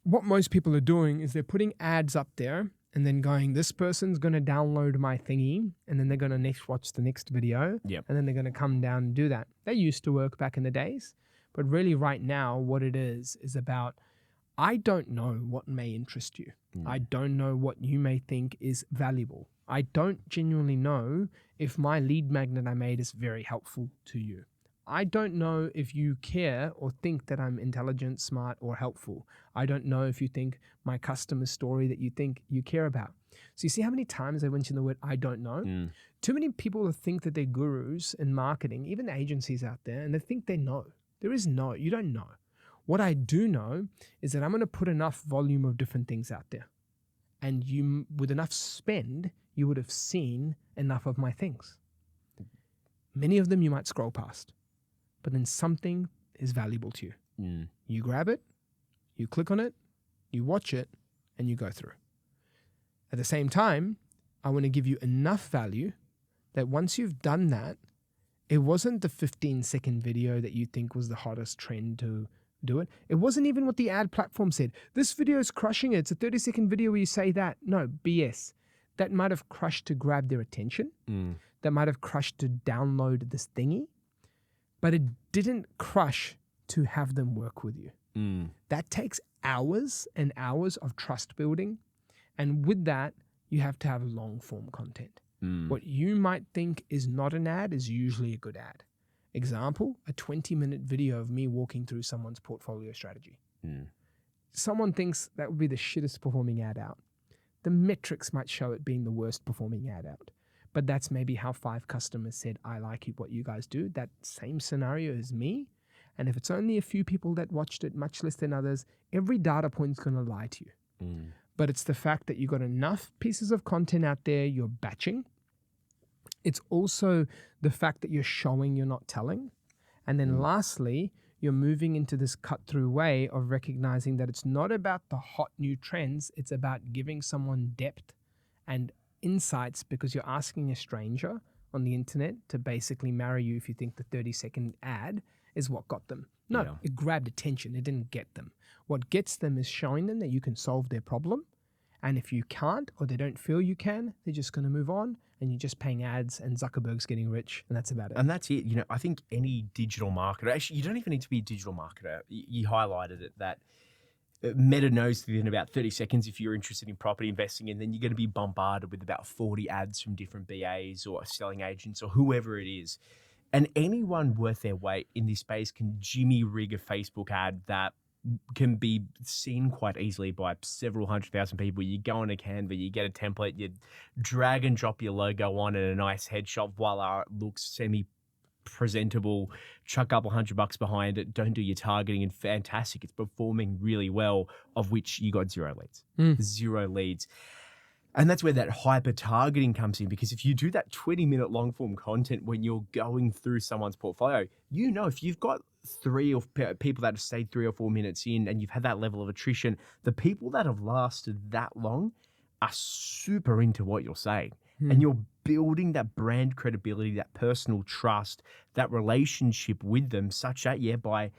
What most people are doing is they're putting ads up there and then going, this person's going to download my thingy, and then they're going to next watch the next video, and then they're going to come down and do that. That used to work back in the days, but really right now what it is about, I don't know what may interest you. I don't know what you may think is valuable. I don't genuinely know if my lead magnet I made is very helpful to you. I don't know if you care or think that I'm intelligent, smart, or helpful. I don't know if you think my customer story that you think you care about. So you see how many times I mention the word I don't know? Too many people think that they're gurus in marketing, even agencies out there, and they think they know. There is no, you don't know. What I do know is that I'm going to put enough volume of different things out there. and you, with enough spend, you would have seen enough of my things. Many of them you might scroll past, but then something is valuable to you. You grab it, you click on it, you watch it, and you go through. At the same time, I want to give you enough value that once you've done that, it wasn't the 15-second video that you think was the hottest trend to do it. It wasn't even what the ad platform said. This video is crushing it. It's a 30-second video where you say that. No, BS. That might have crushed to grab their attention. That might have crushed to download this thingy. But it didn't crush to have them work with you. That takes hours and hours of trust building. And with that, you have to have long form content. What you might think is not an ad is usually a good ad. Example, a 20-minute video of me walking through someone's portfolio strategy. Someone thinks that would be the shittest performing ad out. The metrics might show it being the worst performing ad out. But that's maybe how 5 customers said, I like what you guys do. That same scenario is me. And if it's only a few people that watched it, much less than others, every data point is going to lie to you. But it's the fact that you've got enough pieces of content out there, you're batching. It's also the fact that you're showing, you're not telling. And then lastly, you're moving into this cut-through way of recognizing that it's not about the hot new trends, it's about giving someone depth and insights, because you're asking a stranger on the internet to basically marry you if you think the 30-second ad is what got them. No, it grabbed attention. It didn't get them. What gets them is showing them that you can solve their problem. And if you can't, or they don't feel you can, they're just going to move on, and you're just paying ads and Zuckerberg's getting rich, and that's about it. And that's it. You know, I think any digital marketer, actually, you don't even need to be a digital marketer. You highlighted it, that Meta knows within about 30 seconds if you're interested in property investing, and then you're going to be bombarded with about 40 ads from different BAs or selling agents or whoever it is. And anyone worth their weight in this space can jimmy rig a Facebook ad that can be seen quite easily by several 100,000 people. You go on a Canva, you get a template, you drag and drop your logo on and a nice headshot, voila, it looks semi-presentable, chuck up $100 behind it, don't do your targeting, and fantastic. It's performing really well, of which you got 0 leads. 0 leads. And that's where that hyper targeting comes in, because if you do that 20-minute long form content when you're going through someone's portfolio, you know, if you've got 3 or people that have stayed 3 or 4 minutes in and you've had that level of attrition, the people that have lasted that long are super into what you're saying. And you're building that brand credibility, that personal trust, that relationship with them, such that, by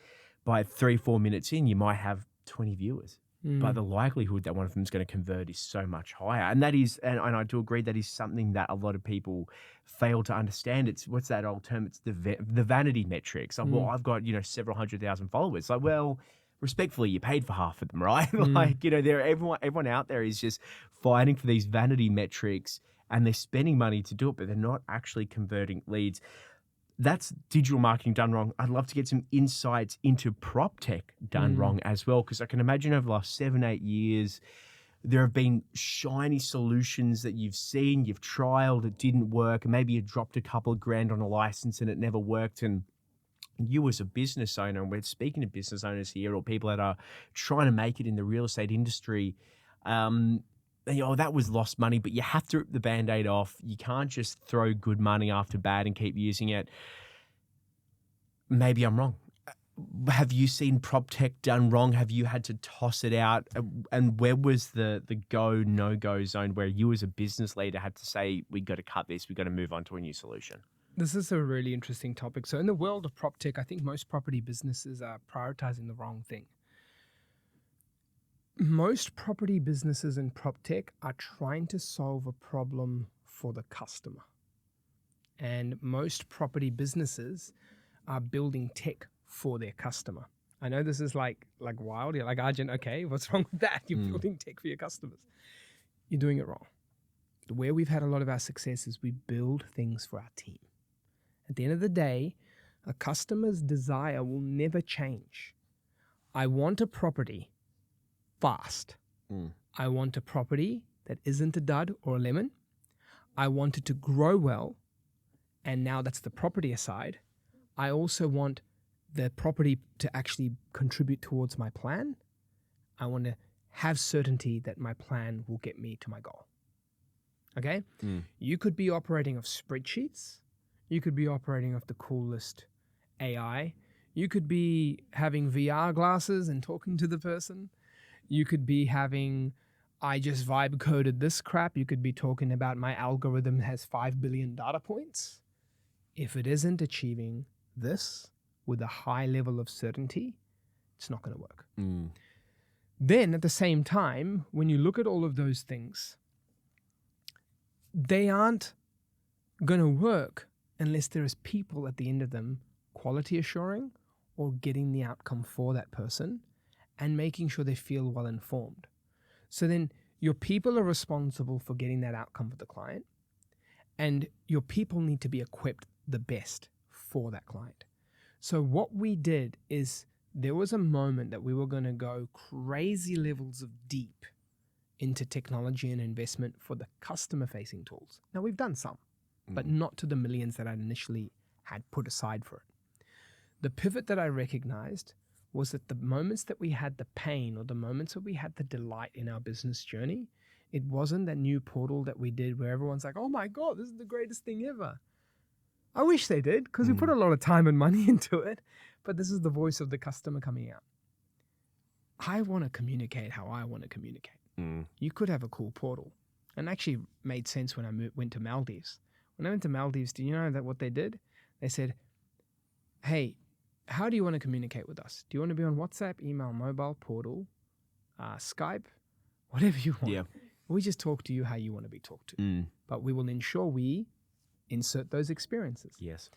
3-4 minutes in, you might have 20 viewers. But the likelihood that one of them is going to convert is so much higher. And that is, and I do agree, that is something that a lot of people fail to understand. It's, what's that old term? It's the vanity metrics. Like, well, I've got, several 100,000 followers. Like, well, respectfully, you paid for half of them, right? Like, everyone out there is just fighting for these vanity metrics, and they're spending money to do it, but they're not actually converting leads. That's digital marketing done wrong. I'd love to get some insights into prop tech done wrong as well, because I can imagine over the last 7-8 years, there have been shiny solutions that you've seen, you've trialed, it didn't work, and maybe you dropped a couple of grand on a license and it never worked. And you as a business owner, and we're speaking to business owners here, or people that are trying to make it in the real estate industry, that was lost money, but you have to rip the Band-Aid off. You can't just throw good money after bad and keep using it. Maybe I'm wrong. Have you seen prop tech done wrong? Have you had to toss it out? And where was the go, no-go zone where you as a business leader had to say, we got to cut this, we got to move on to a new solution? This is a really interesting topic. So in the world of prop tech, I think most property businesses are prioritizing the wrong thing. Most property businesses in prop tech are trying to solve a problem for the customer. And most property businesses are building tech for their customer. I know this is like wild. You're like, Arjun, okay, what's wrong with that? You're building tech for your customers. You're doing it wrong. Where we've had a lot of our success is we build things for our team. At the end of the day, a customer's desire will never change. I want a property fast. I want a property that isn't a dud or a lemon. I want it to grow well. And now that's the property aside. I also want the property to actually contribute towards my plan. I want to have certainty that my plan will get me to my goal. Okay? You could be operating off spreadsheets. You could be operating off the coolest AI. You could be having VR glasses and talking to the person. You could be having, I just vibe coded this crap. You could be talking about my algorithm has 5 billion data points. If it isn't achieving this with a high level of certainty, it's not going to work. Then at the same time, when you look at all of those things, they aren't going to work unless there is people at the end of them quality assuring or getting the outcome for that person and making sure they feel well informed. So then your people are responsible for getting that outcome for the client, and your people need to be equipped the best for that client. So what we did is there was a moment that we were going to go crazy levels of deep into technology and investment for the customer-facing tools. Now, we've done some, but not to the millions that I initially had put aside for it. The pivot that I recognized was that the moments that we had the pain or the moments that we had the delight in our business journey, it wasn't that new portal that we did where everyone's like, oh my God, this is the greatest thing ever. I wish they did, because we put a lot of time and money into it, but this is the voice of the customer coming out. I want to communicate how I want to communicate. You could have a cool portal. And actually made sense when I went to Maldives. When I went to Maldives, do you know that what they did? They said, hey, how do you want to communicate with us? Do you want to be on WhatsApp, email, mobile, portal, Skype, whatever you want? Yeah. We just talk to you how you want to be talked to. But we will ensure we insert those experiences. Yes.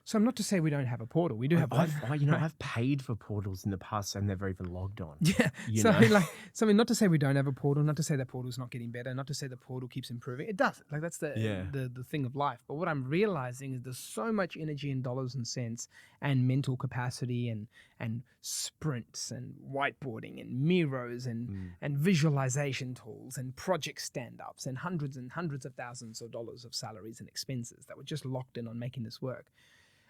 So I'm not to say we don't have a portal. We do have one. I've paid for portals in the past and never even logged on. Yeah. I mean, not to say we don't have a portal, not to say that portal's not getting better, not to say the portal keeps improving. It does. Like that's the thing of life. But what I'm realizing is there's so much energy in dollars and cents and mental capacity and sprints and whiteboarding and Miros and visualization tools and project stand-ups and hundreds of thousands of dollars of salaries and expenses that were just locked in on making this work.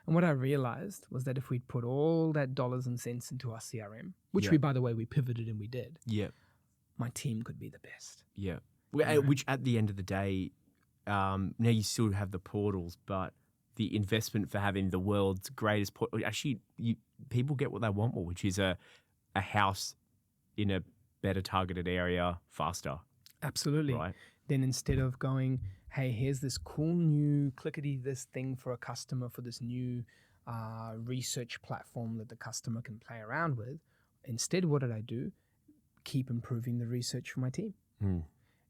And what I realized was that if we'd put all that dollars and cents into our CRM, which we, by the way, we pivoted and we did, my team could be the best. Yeah. Which at the end of the day, now you still have the portals, but the investment for having the world's greatest portal, actually, people get what they want more, which is a house in a better targeted area faster. Absolutely. Right. Then instead of going, hey, here's this cool new this thing for a customer for this new research platform that the customer can play around with. Instead, what did I do? Keep improving the research for my team.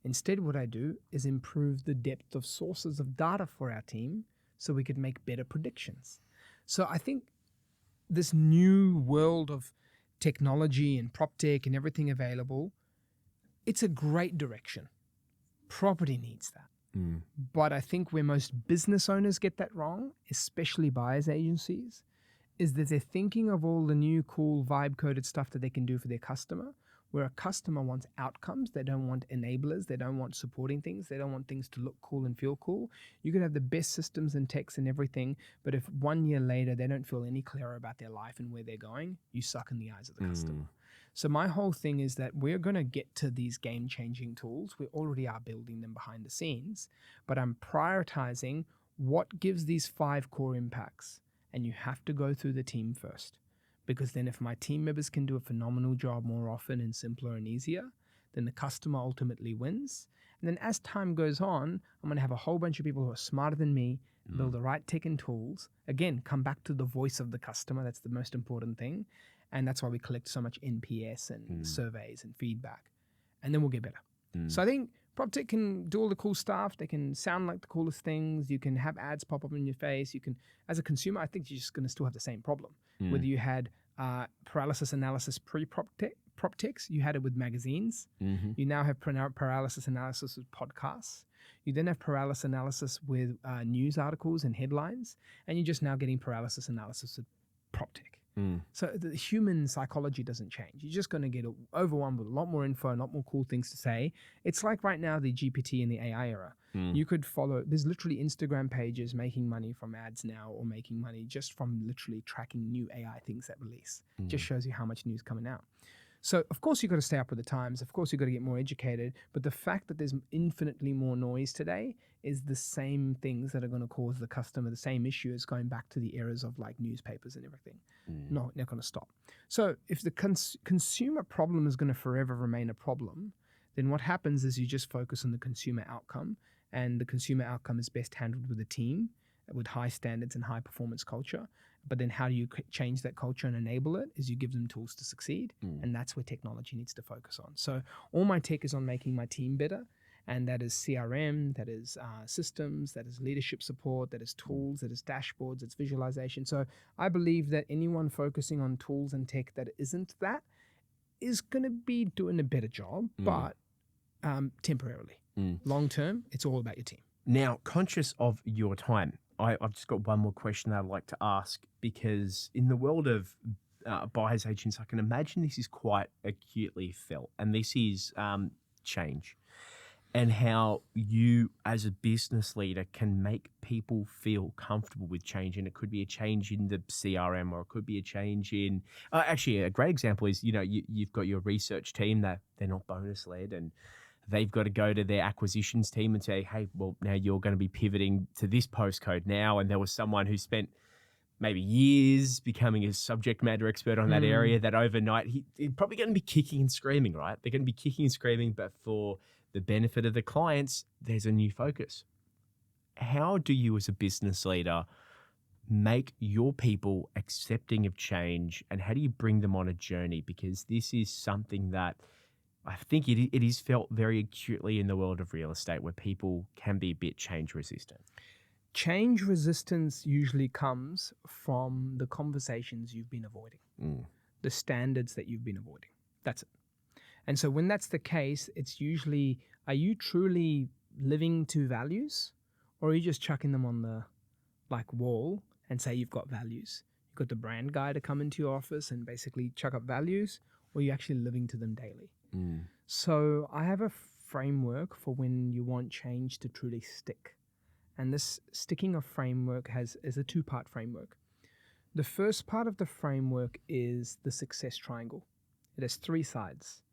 Instead, what I do is improve the depth of sources of data for our team so we could make better predictions. So I think this new world of technology and prop tech and everything available, it's a great direction. Property needs that. But I think where most business owners get that wrong, especially buyers agencies, is that they're thinking of all the new cool vibe coded stuff that they can do for their customer, where a customer wants outcomes. They don't want enablers. They don't want supporting things. They don't want things to look cool and feel cool. You could have the best systems and techs and everything, but if 1 year later they don't feel any clearer about their life and where they're going, you suck in the eyes of the customer. So my whole thing is that we're going to get to these game-changing tools. We already are building them behind the scenes, but I'm prioritizing what gives these 5 core impacts. And you have to go through the team first, because then if my team members can do a phenomenal job more often and simpler and easier, then the customer ultimately wins. And then as time goes on, I'm going to have a whole bunch of people who are smarter than me, build the right tech and tools. Again, come back to the voice of the customer. That's the most important thing. And that's why we collect so much NPS and surveys and feedback. And then we'll get better. So I think PropTech can do all the cool stuff. They can sound like the coolest things. You can have ads pop up in your face. You can, as a consumer, I think you're just going to still have the same problem. Whether you had paralysis analysis PropTechs, you had it with magazines. You now have paralysis analysis with podcasts. You then have paralysis analysis with news articles and headlines. And you're just now getting paralysis analysis with PropTech. So the human psychology doesn't change. You're just going to get overwhelmed with a lot more info, a lot more cool things to say. It's like right now, the GPT and the AI era. You could follow, there's literally Instagram pages making money from ads now, or making money just from literally tracking new AI things that release. Just shows you how much news coming out. So of course you've got to stay up with the times. Of course you've got to get more educated. But the fact that there's infinitely more noise today is the same things that are going to cause the customer the same issue as going back to the eras of like newspapers and everything. No, not going to stop. So if the consumer problem is going to forever remain a problem, then what happens is you just focus on the consumer outcome, and the consumer outcome is best handled with a team with high standards and high performance culture. But then how do you change that culture and enable it is you give them tools to succeed. And that's where technology needs to focus on. So all my tech is on making my team better. And that is CRM, that is systems, that is leadership support, that is tools, that is dashboards, it's visualization. So I believe that anyone focusing on tools and tech that isn't that is going to be doing a better job, but temporarily. Long term, it's all about your team. Now, conscious of your time, I've just got one more question that I'd like to ask, because in the world of buyer's agents, I can imagine this is quite acutely felt, and this is change, and how you as a business leader can make people feel comfortable with change. And it could be a change in the CRM, or it could be a change in, actually a great example is, you've got your research team that they're not bonus led, and they've got to go to their acquisitions team and say, hey, well, now you're going to be pivoting to this postcode now. And there was someone who spent maybe years becoming a subject matter expert on that area, that overnight he's probably going to be kicking and screaming, right? They're going to be kicking and screaming, but for the benefit of the clients, there's a new focus. How do you as a business leader make your people accepting of change, and how do you bring them on a journey? Because this is something that I think it is felt very acutely in the world of real estate, where people can be a bit change resistant. Change resistance usually comes from the conversations you've been avoiding, the standards that you've been avoiding. That's it. And so when that's the case, it's usually, are you truly living to values, or are you just chucking them on the wall and say you've got values? You've got the brand guy to come into your office and basically chuck up values, or are you actually living to them daily? So I have a framework for when you want change to truly stick. And this sticking of framework is a two-part framework. The first part of the framework is the success triangle. It has three sides.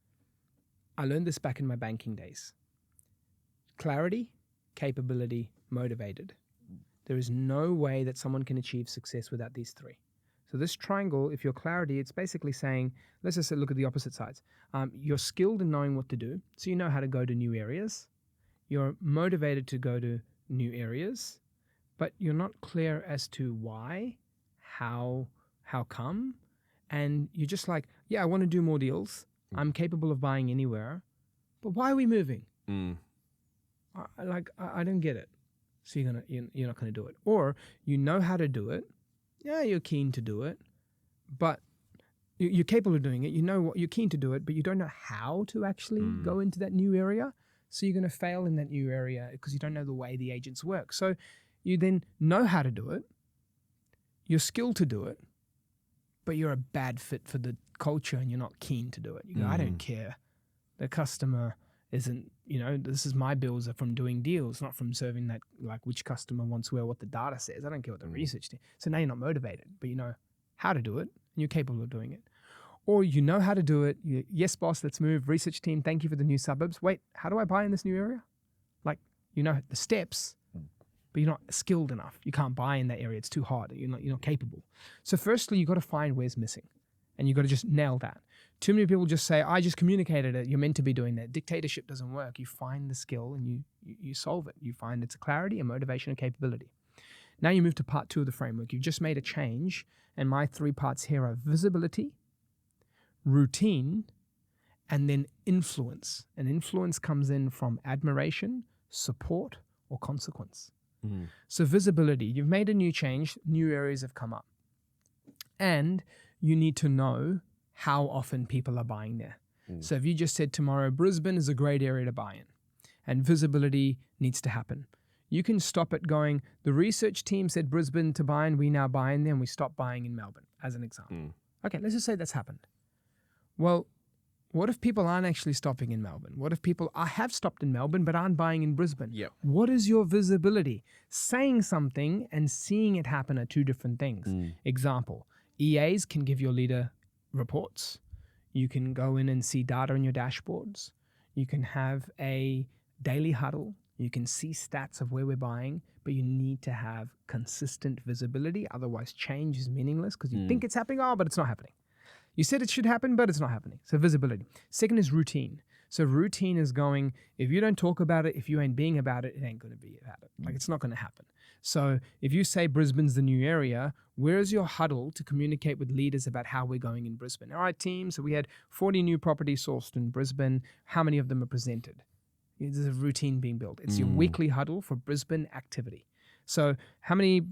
I learned this back in my banking days. Clarity, capability, motivated. There is no way that someone can achieve success without these three. So this triangle, if you're clarity, it's basically saying, let's just look at the opposite sides. You're skilled in knowing what to do, so you know how to go to new areas. You're motivated to go to new areas, but you're not clear as to why, how come, and you're just like, yeah, I want to do more deals. I'm capable of buying anywhere, but why are we moving? I don't get it. So you're not gonna do it, or you know how to do it. Yeah, you're keen to do it, but you're capable of doing it. You know what, you're keen to do it, but you don't know how to actually go into that new area. So you're going to fail in that new area because you don't know the way the agents work. So you then know how to do it. You're skilled to do it, but you're a bad fit for the culture and you're not keen to do it. You go, I don't care. The customer isn't, this is my bills are from doing deals, not from serving that, which customer wants where, what the data says. I don't care what the research did. So now you're not motivated, but you know how to do it and you're capable of doing it. Or you know how to do it. Yes, boss, let's move. Research team, thank you for the new suburbs. Wait, how do I buy in this new area? The steps, but you're not skilled enough. You can't buy in that area. It's too hard. You're not capable. So firstly, you got to find where's missing, and you got to just nail that. Too many people just say, I just communicated it. You're meant to be doing that. Dictatorship doesn't work. You find the skill and you solve it. You find it's a clarity, a motivation, and capability. Now you move to part 2 of the framework. You've just made a change, and my 3 parts here are visibility, routine, and then influence. And influence comes in from admiration, support, or consequence. So visibility, you've made a new change, new areas have come up. And you need to know how often people are buying there. So if you just said tomorrow, Brisbane is a great area to buy in, and visibility needs to happen. You can stop it going, the research team said Brisbane to buy in, we now buy in there, and we stop buying in Melbourne, as an example. Okay, let's just say that's happened. Well, what if people aren't actually stopping in Melbourne? What if people have stopped in Melbourne but aren't buying in Brisbane? Yep. What is your visibility? Saying something and seeing it happen are two different things. Example, EAs can give your leader reports. You can go in and see data in your dashboards. You can have a daily huddle. You can see stats of where we're buying, but you need to have consistent visibility. Otherwise, change is meaningless because you think it's happening, but it's not happening. You said it should happen, but it's not happening. So visibility. Second is routine. So routine is going, if you don't talk about it, if you ain't being about it, it ain't going to be about it. Like, it's not going to happen. So if you say Brisbane's the new area, where is your huddle to communicate with leaders about how we're going in Brisbane? All right, team, so we had 40 new properties sourced in Brisbane. How many of them are presented? There's a routine being built. It's your weekly huddle for Brisbane activity. So how many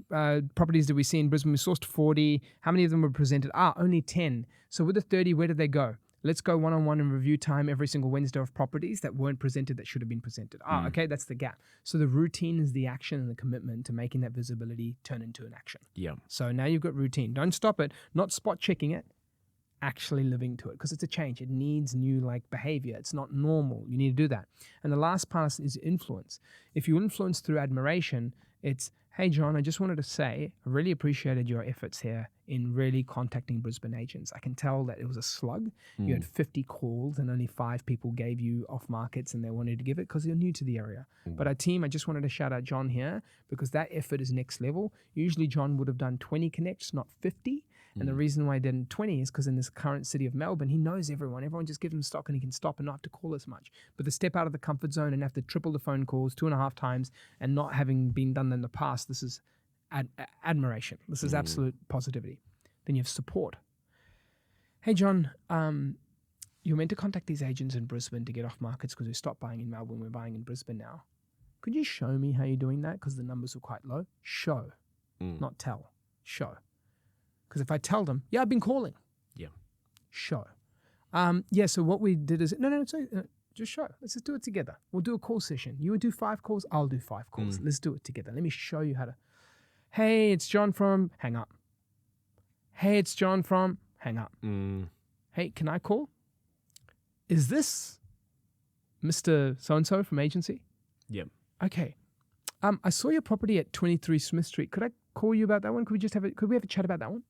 properties did we see in Brisbane? We sourced 40. How many of them were presented? Only 10. So with the 30, where did they go? Let's go one-on-one and review time every single Wednesday of properties that weren't presented that should have been presented. Okay, that's the gap. So the routine is the action and the commitment to making that visibility turn into an action. Yeah. So now you've got routine. Don't stop it, not spot checking it, actually living to it, because it's a change. It needs new behavior. It's not normal. You need to do that. And the last part is influence. If you influence through admiration, it's, hey, John, I just wanted to say, I really appreciated your efforts here in really contacting Brisbane agents. I can tell that it was a slug. You had 50 calls and only 5 people gave you off markets and they wanted to give it because you're new to the area. But our team, I just wanted to shout out John here because that effort is next level. Usually John would have done 20 connects, not 50. And the reason why I did 20 is because in this current city of Melbourne, he knows everyone. Everyone just gives him stock and he can stop and not have to call as much. But to step out of the comfort zone and have to triple the phone calls 2.5 times and not having been done in the past, this is admiration. This is absolute positivity. Then you have support. Hey, John, you're meant to contact these agents in Brisbane to get off markets because we stopped buying in Melbourne. We're buying in Brisbane now. Could you show me how you're doing that? Because the numbers were quite low. Show, not tell. Show. Because if I tell them, I've been calling. Yeah. Show. So what we did is, just show. Let's just do it together. We'll do a call session. You would do 5 calls. I'll do 5 calls. Let's do it together. Let me show you how to. Hey, it's John from, hang up. Hey, it's John from, hang up. Hey, can I call? Is this Mr. So-and-so from agency? Yep. Okay. I saw your property at 23 Smith Street. Could I call you about that one? Could we have a chat about that one?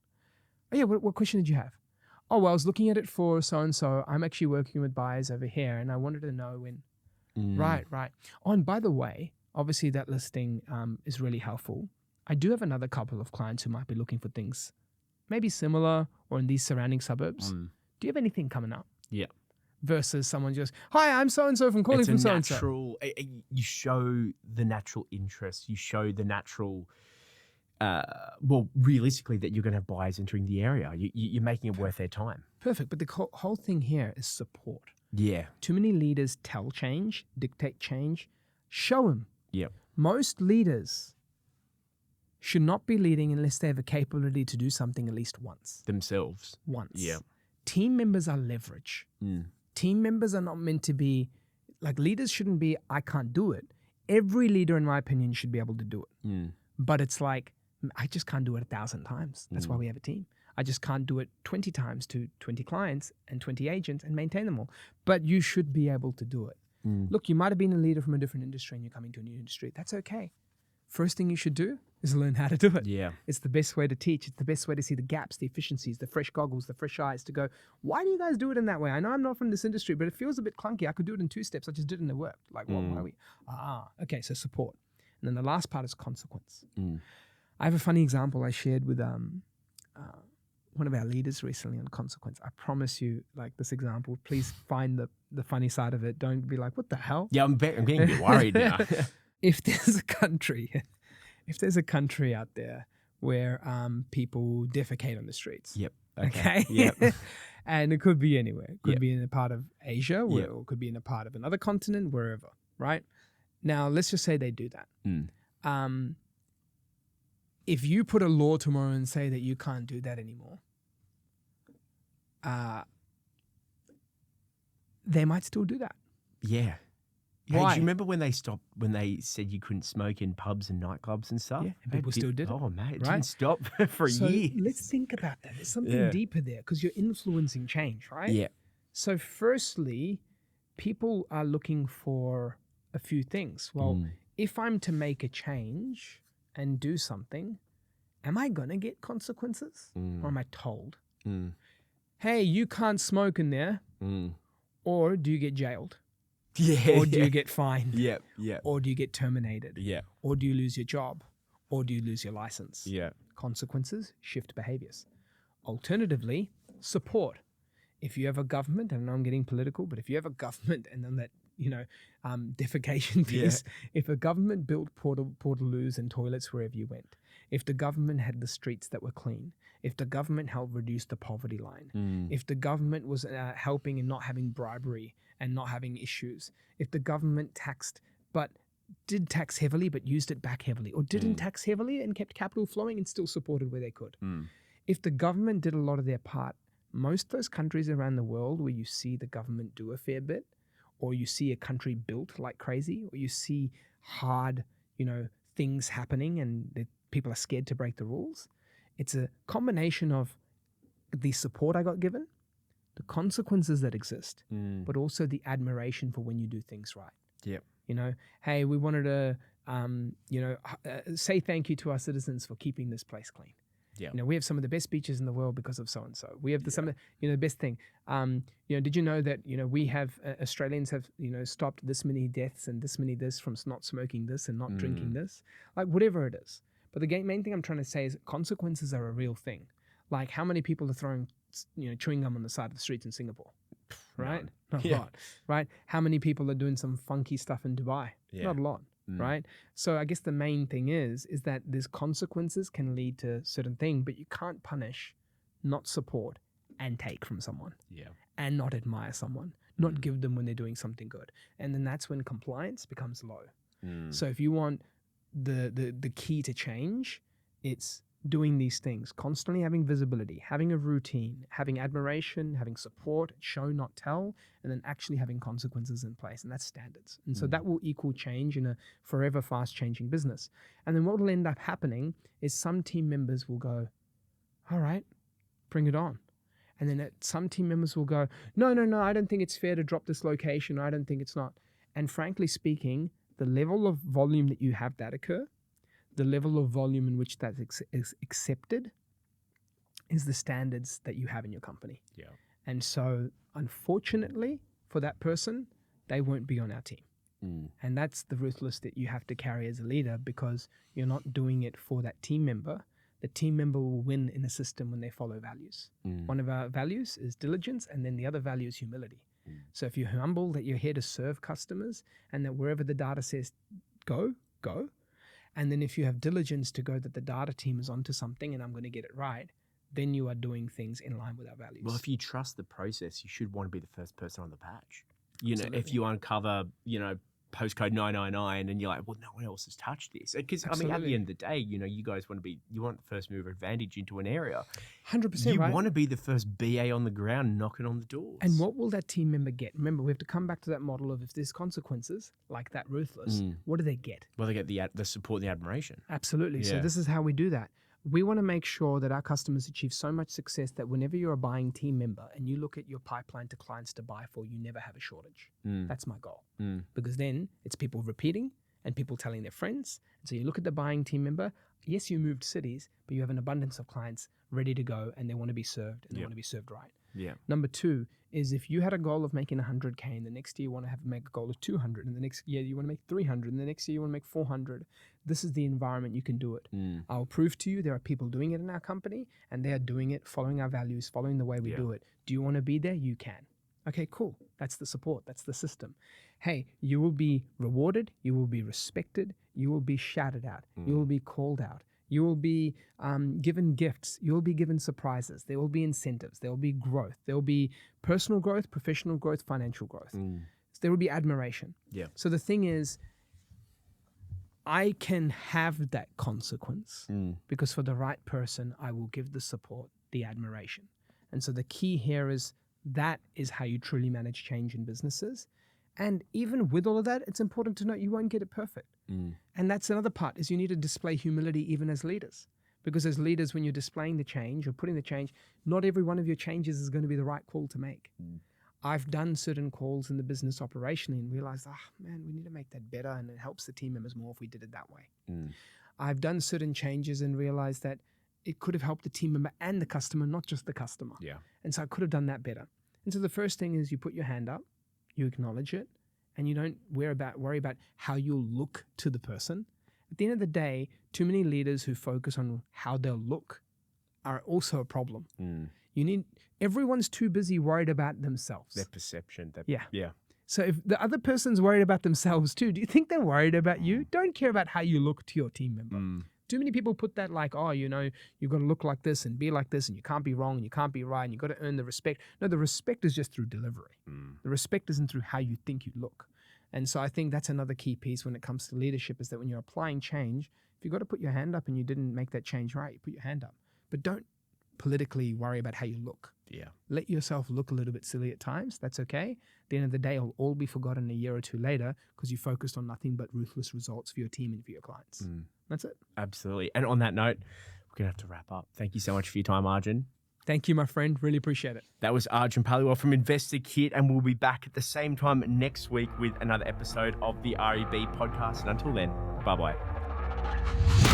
Oh yeah, what question did you have? Oh, well, I was looking at it for so-and-so. I'm actually working with buyers over here and I wanted to know when. Right. Oh, and by the way, obviously that listing is really helpful. I do have another couple of clients who might be looking for things maybe similar or in these surrounding suburbs. Do you have anything coming up? Yeah. Versus someone just, hi, I'm so-and-so from calling from so-and-so. Natural, you show the natural interest. You show the natural, realistically that you're going to have buyers entering the area. You're making it worth their time. Perfect. But the whole thing here is support. Yeah. Too many leaders tell change, dictate change. Show them. Yep. Most leaders should not be leading unless they have a capability to do something at least once. Themselves. Once. Yeah. Team members are leverage. Team members are not meant to be, leaders shouldn't be, I can't do it. Every leader, in my opinion, should be able to do it. But it's I just can't do it 1,000 times. That's why we have a team. I just can't do it 20 times to 20 clients and 20 agents and maintain them all. But you should be able to do it. Look, you might have been a leader from a different industry and you're coming to a new industry. That's okay. First thing you should do is learn how to do it. Yeah. It's the best way to teach. It's the best way to see the gaps, the efficiencies, the fresh goggles, the fresh eyes to go, why do you guys do it in that way? I know I'm not from this industry, but it feels a bit clunky. I could do it in 2 steps. I just did it and it worked. Why are we? Okay, so support. And then the last part is consequence. I have a funny example I shared with one of our leaders recently on consequence. I promise you, this example, please find the funny side of it. Don't be like, what the hell? Yeah, I'm getting a bit worried now. If there's a country out there where people defecate on the streets. Yep. Okay. Yep. And it could be anywhere. It could be in a part of Asia, or it could be in a part of another continent, wherever, right? Now, let's just say they do that. If you put a law tomorrow and say that you can't do that anymore, they might still do that. Yeah. Hey, do you remember when they said you couldn't smoke in pubs and nightclubs and stuff? Yeah, and people still did it. Oh, mate, it didn't stop for years. Let's think about that. There's something deeper there because you're influencing change, right? Yeah. So firstly, people are looking for a few things. Well, if I'm to make a change and do something, am I going to get consequences or am I told? hey, you can't smoke in there, or do you get jailed? Yeah. Or do you get fined? Yeah. Yeah. Or do you get terminated? Yeah. Or do you lose your job? Or do you lose your license? Yeah. Consequences, shift behaviors. Alternatively, support. If you have a government, and I know I'm getting political, but if you have a government and then that, defecation piece, if a government built portaloos and toilets wherever you went, if the government had the streets that were clean, if the government helped reduce the poverty line, if the government was helping and not having bribery and not having issues, if the government taxed but did tax heavily but used it back heavily, or didn't tax heavily and kept capital flowing and still supported where they could. If the government did a lot of their part, most of those countries around the world where you see the government do a fair bit, or you see a country built like crazy, or you see hard, things happening and people are scared to break the rules, it's a combination of the support I got given, the consequences that exist, but also the admiration for when you do things right. Yep. Hey, we wanted to, say thank you to our citizens for keeping this place clean. Yeah. We have some of the best beaches in the world because of so-and-so. We have the best thing. Did you know that, we have, Australians have, stopped this many deaths and this many this from not smoking this and not drinking this, like whatever it is. But the main thing I'm trying to say is consequences are a real thing. Like how many people are throwing, chewing gum on the side of the streets in Singapore, right? Not a lot, right? How many people are doing some funky stuff in Dubai? Not a lot. Right? So I guess the main thing is that these consequences can lead to certain things, but you can't punish, not support, and take from someone. Yeah. And not admire someone, not give them when they're doing something good. And then that's when compliance becomes low. So if you want the key to change, it's doing these things, constantly having visibility, having a routine, having admiration, having support, show, not tell, and then actually having consequences in place. And that's standards. And so that will equal change in a forever fast changing business. And then what will end up happening is some team members will go, all right, bring it on. And then some team members will go, no, I don't think it's fair to drop this location. I don't think it's not. And frankly speaking, the level of volume that you have that occur, the level of volume in which that is accepted is the standards that you have in your company. Yeah. And so, unfortunately, for that person, they won't be on our team. And that's the ruthless that you have to carry as a leader, because you're not doing it for that team member. The team member will win in a system when they follow values. One of our values is diligence, and then the other value is humility. So if you're humble, that you're here to serve customers, and that wherever the data says go. And then if you have diligence to go that the data team is onto something and I'm going to get it right, then you are doing things in line with our values. Well, if you trust the process, you should want to be the first person on the patch. Absolutely. If you uncover, postcode 999 and you're like, well, no one else has touched this. Because, at the end of the day, you guys want the first mover advantage into an area. 100%, you right? want to be the first BA on the ground knocking on the doors. And what will that team member get? Remember, we have to come back to that model of if there's consequences, like that ruthless, what do they get? Well, they get the support and the admiration. Absolutely. Yeah. So this is how we do that. We want to make sure that our customers achieve so much success that whenever you're a buying team member and you look at your pipeline to clients to buy for, you never have a shortage. That's my goal. Because then it's people repeating and people telling their friends. And so you look at the buying team member, yes, you moved cities, but you have an abundance of clients ready to go and they want to be served and they want to be served right. Yeah. Number two is if you had a goal of making 100K and the next year you want to make a goal of 200 and the next year you want to make 300 and the next year you want to make 400, this is the environment you can do it. I'll prove to you there are people doing it in our company and they are doing it, following our values, following the way we do it. Do you want to be there? You can. Okay, cool. That's the support. That's the system. Hey, you will be rewarded. You will be respected. You will be shouted out. You will be called out. You will be given gifts. You will be given surprises. There will be incentives. There will be growth. There will be personal growth, professional growth, financial growth. So there will be admiration. Yeah. So the thing is, I can have that consequence because for the right person, I will give the support, the admiration. And so the key here is that is how you truly manage change in businesses. And even with all of that, it's important to note you won't get it perfect. And that's another part is you need to display humility even as leaders. Because as leaders, when you're displaying the change or putting the change, not every one of your changes is going to be the right call to make. I've done certain calls in the business operationally and realized, man, we need to make that better and it helps the team members more if we did it that way. I've done certain changes and realized that it could have helped the team member and the customer, not just the customer. Yeah. And so I could have done that better. And so the first thing is you put your hand up, you acknowledge it, and you don't worry about how you'll look to the person. At the end of the day, too many leaders who focus on how they'll look are also a problem. Everyone's too busy worried about themselves. Their perception. Yeah. So if the other person's worried about themselves too, do you think they're worried about you? Don't care about how you look to your team member. Too many people put that like, oh, you've got to look like this and be like this, and you can't be wrong and you can't be right, and you've got to earn the respect. No, the respect is just through delivery. The respect isn't through how you think you look. And so I think that's another key piece when it comes to leadership, is that when you're applying change, if you've got to put your hand up and you didn't make that change right, you put your hand up. But don't politically worry about how you look. Yeah. Let yourself look a little bit silly at times. That's okay. At the end of the day, it'll all be forgotten a year or two later because you focused on nothing but ruthless results for your team and for your clients. That's it. Absolutely. And on that note, we're going to have to wrap up. Thank you so much for your time, Arjun. Thank you, my friend. Really appreciate it. That was Arjun Paliwal from InvestorKit, and we'll be back at the same time next week with another episode of the REB podcast. And until then, bye-bye.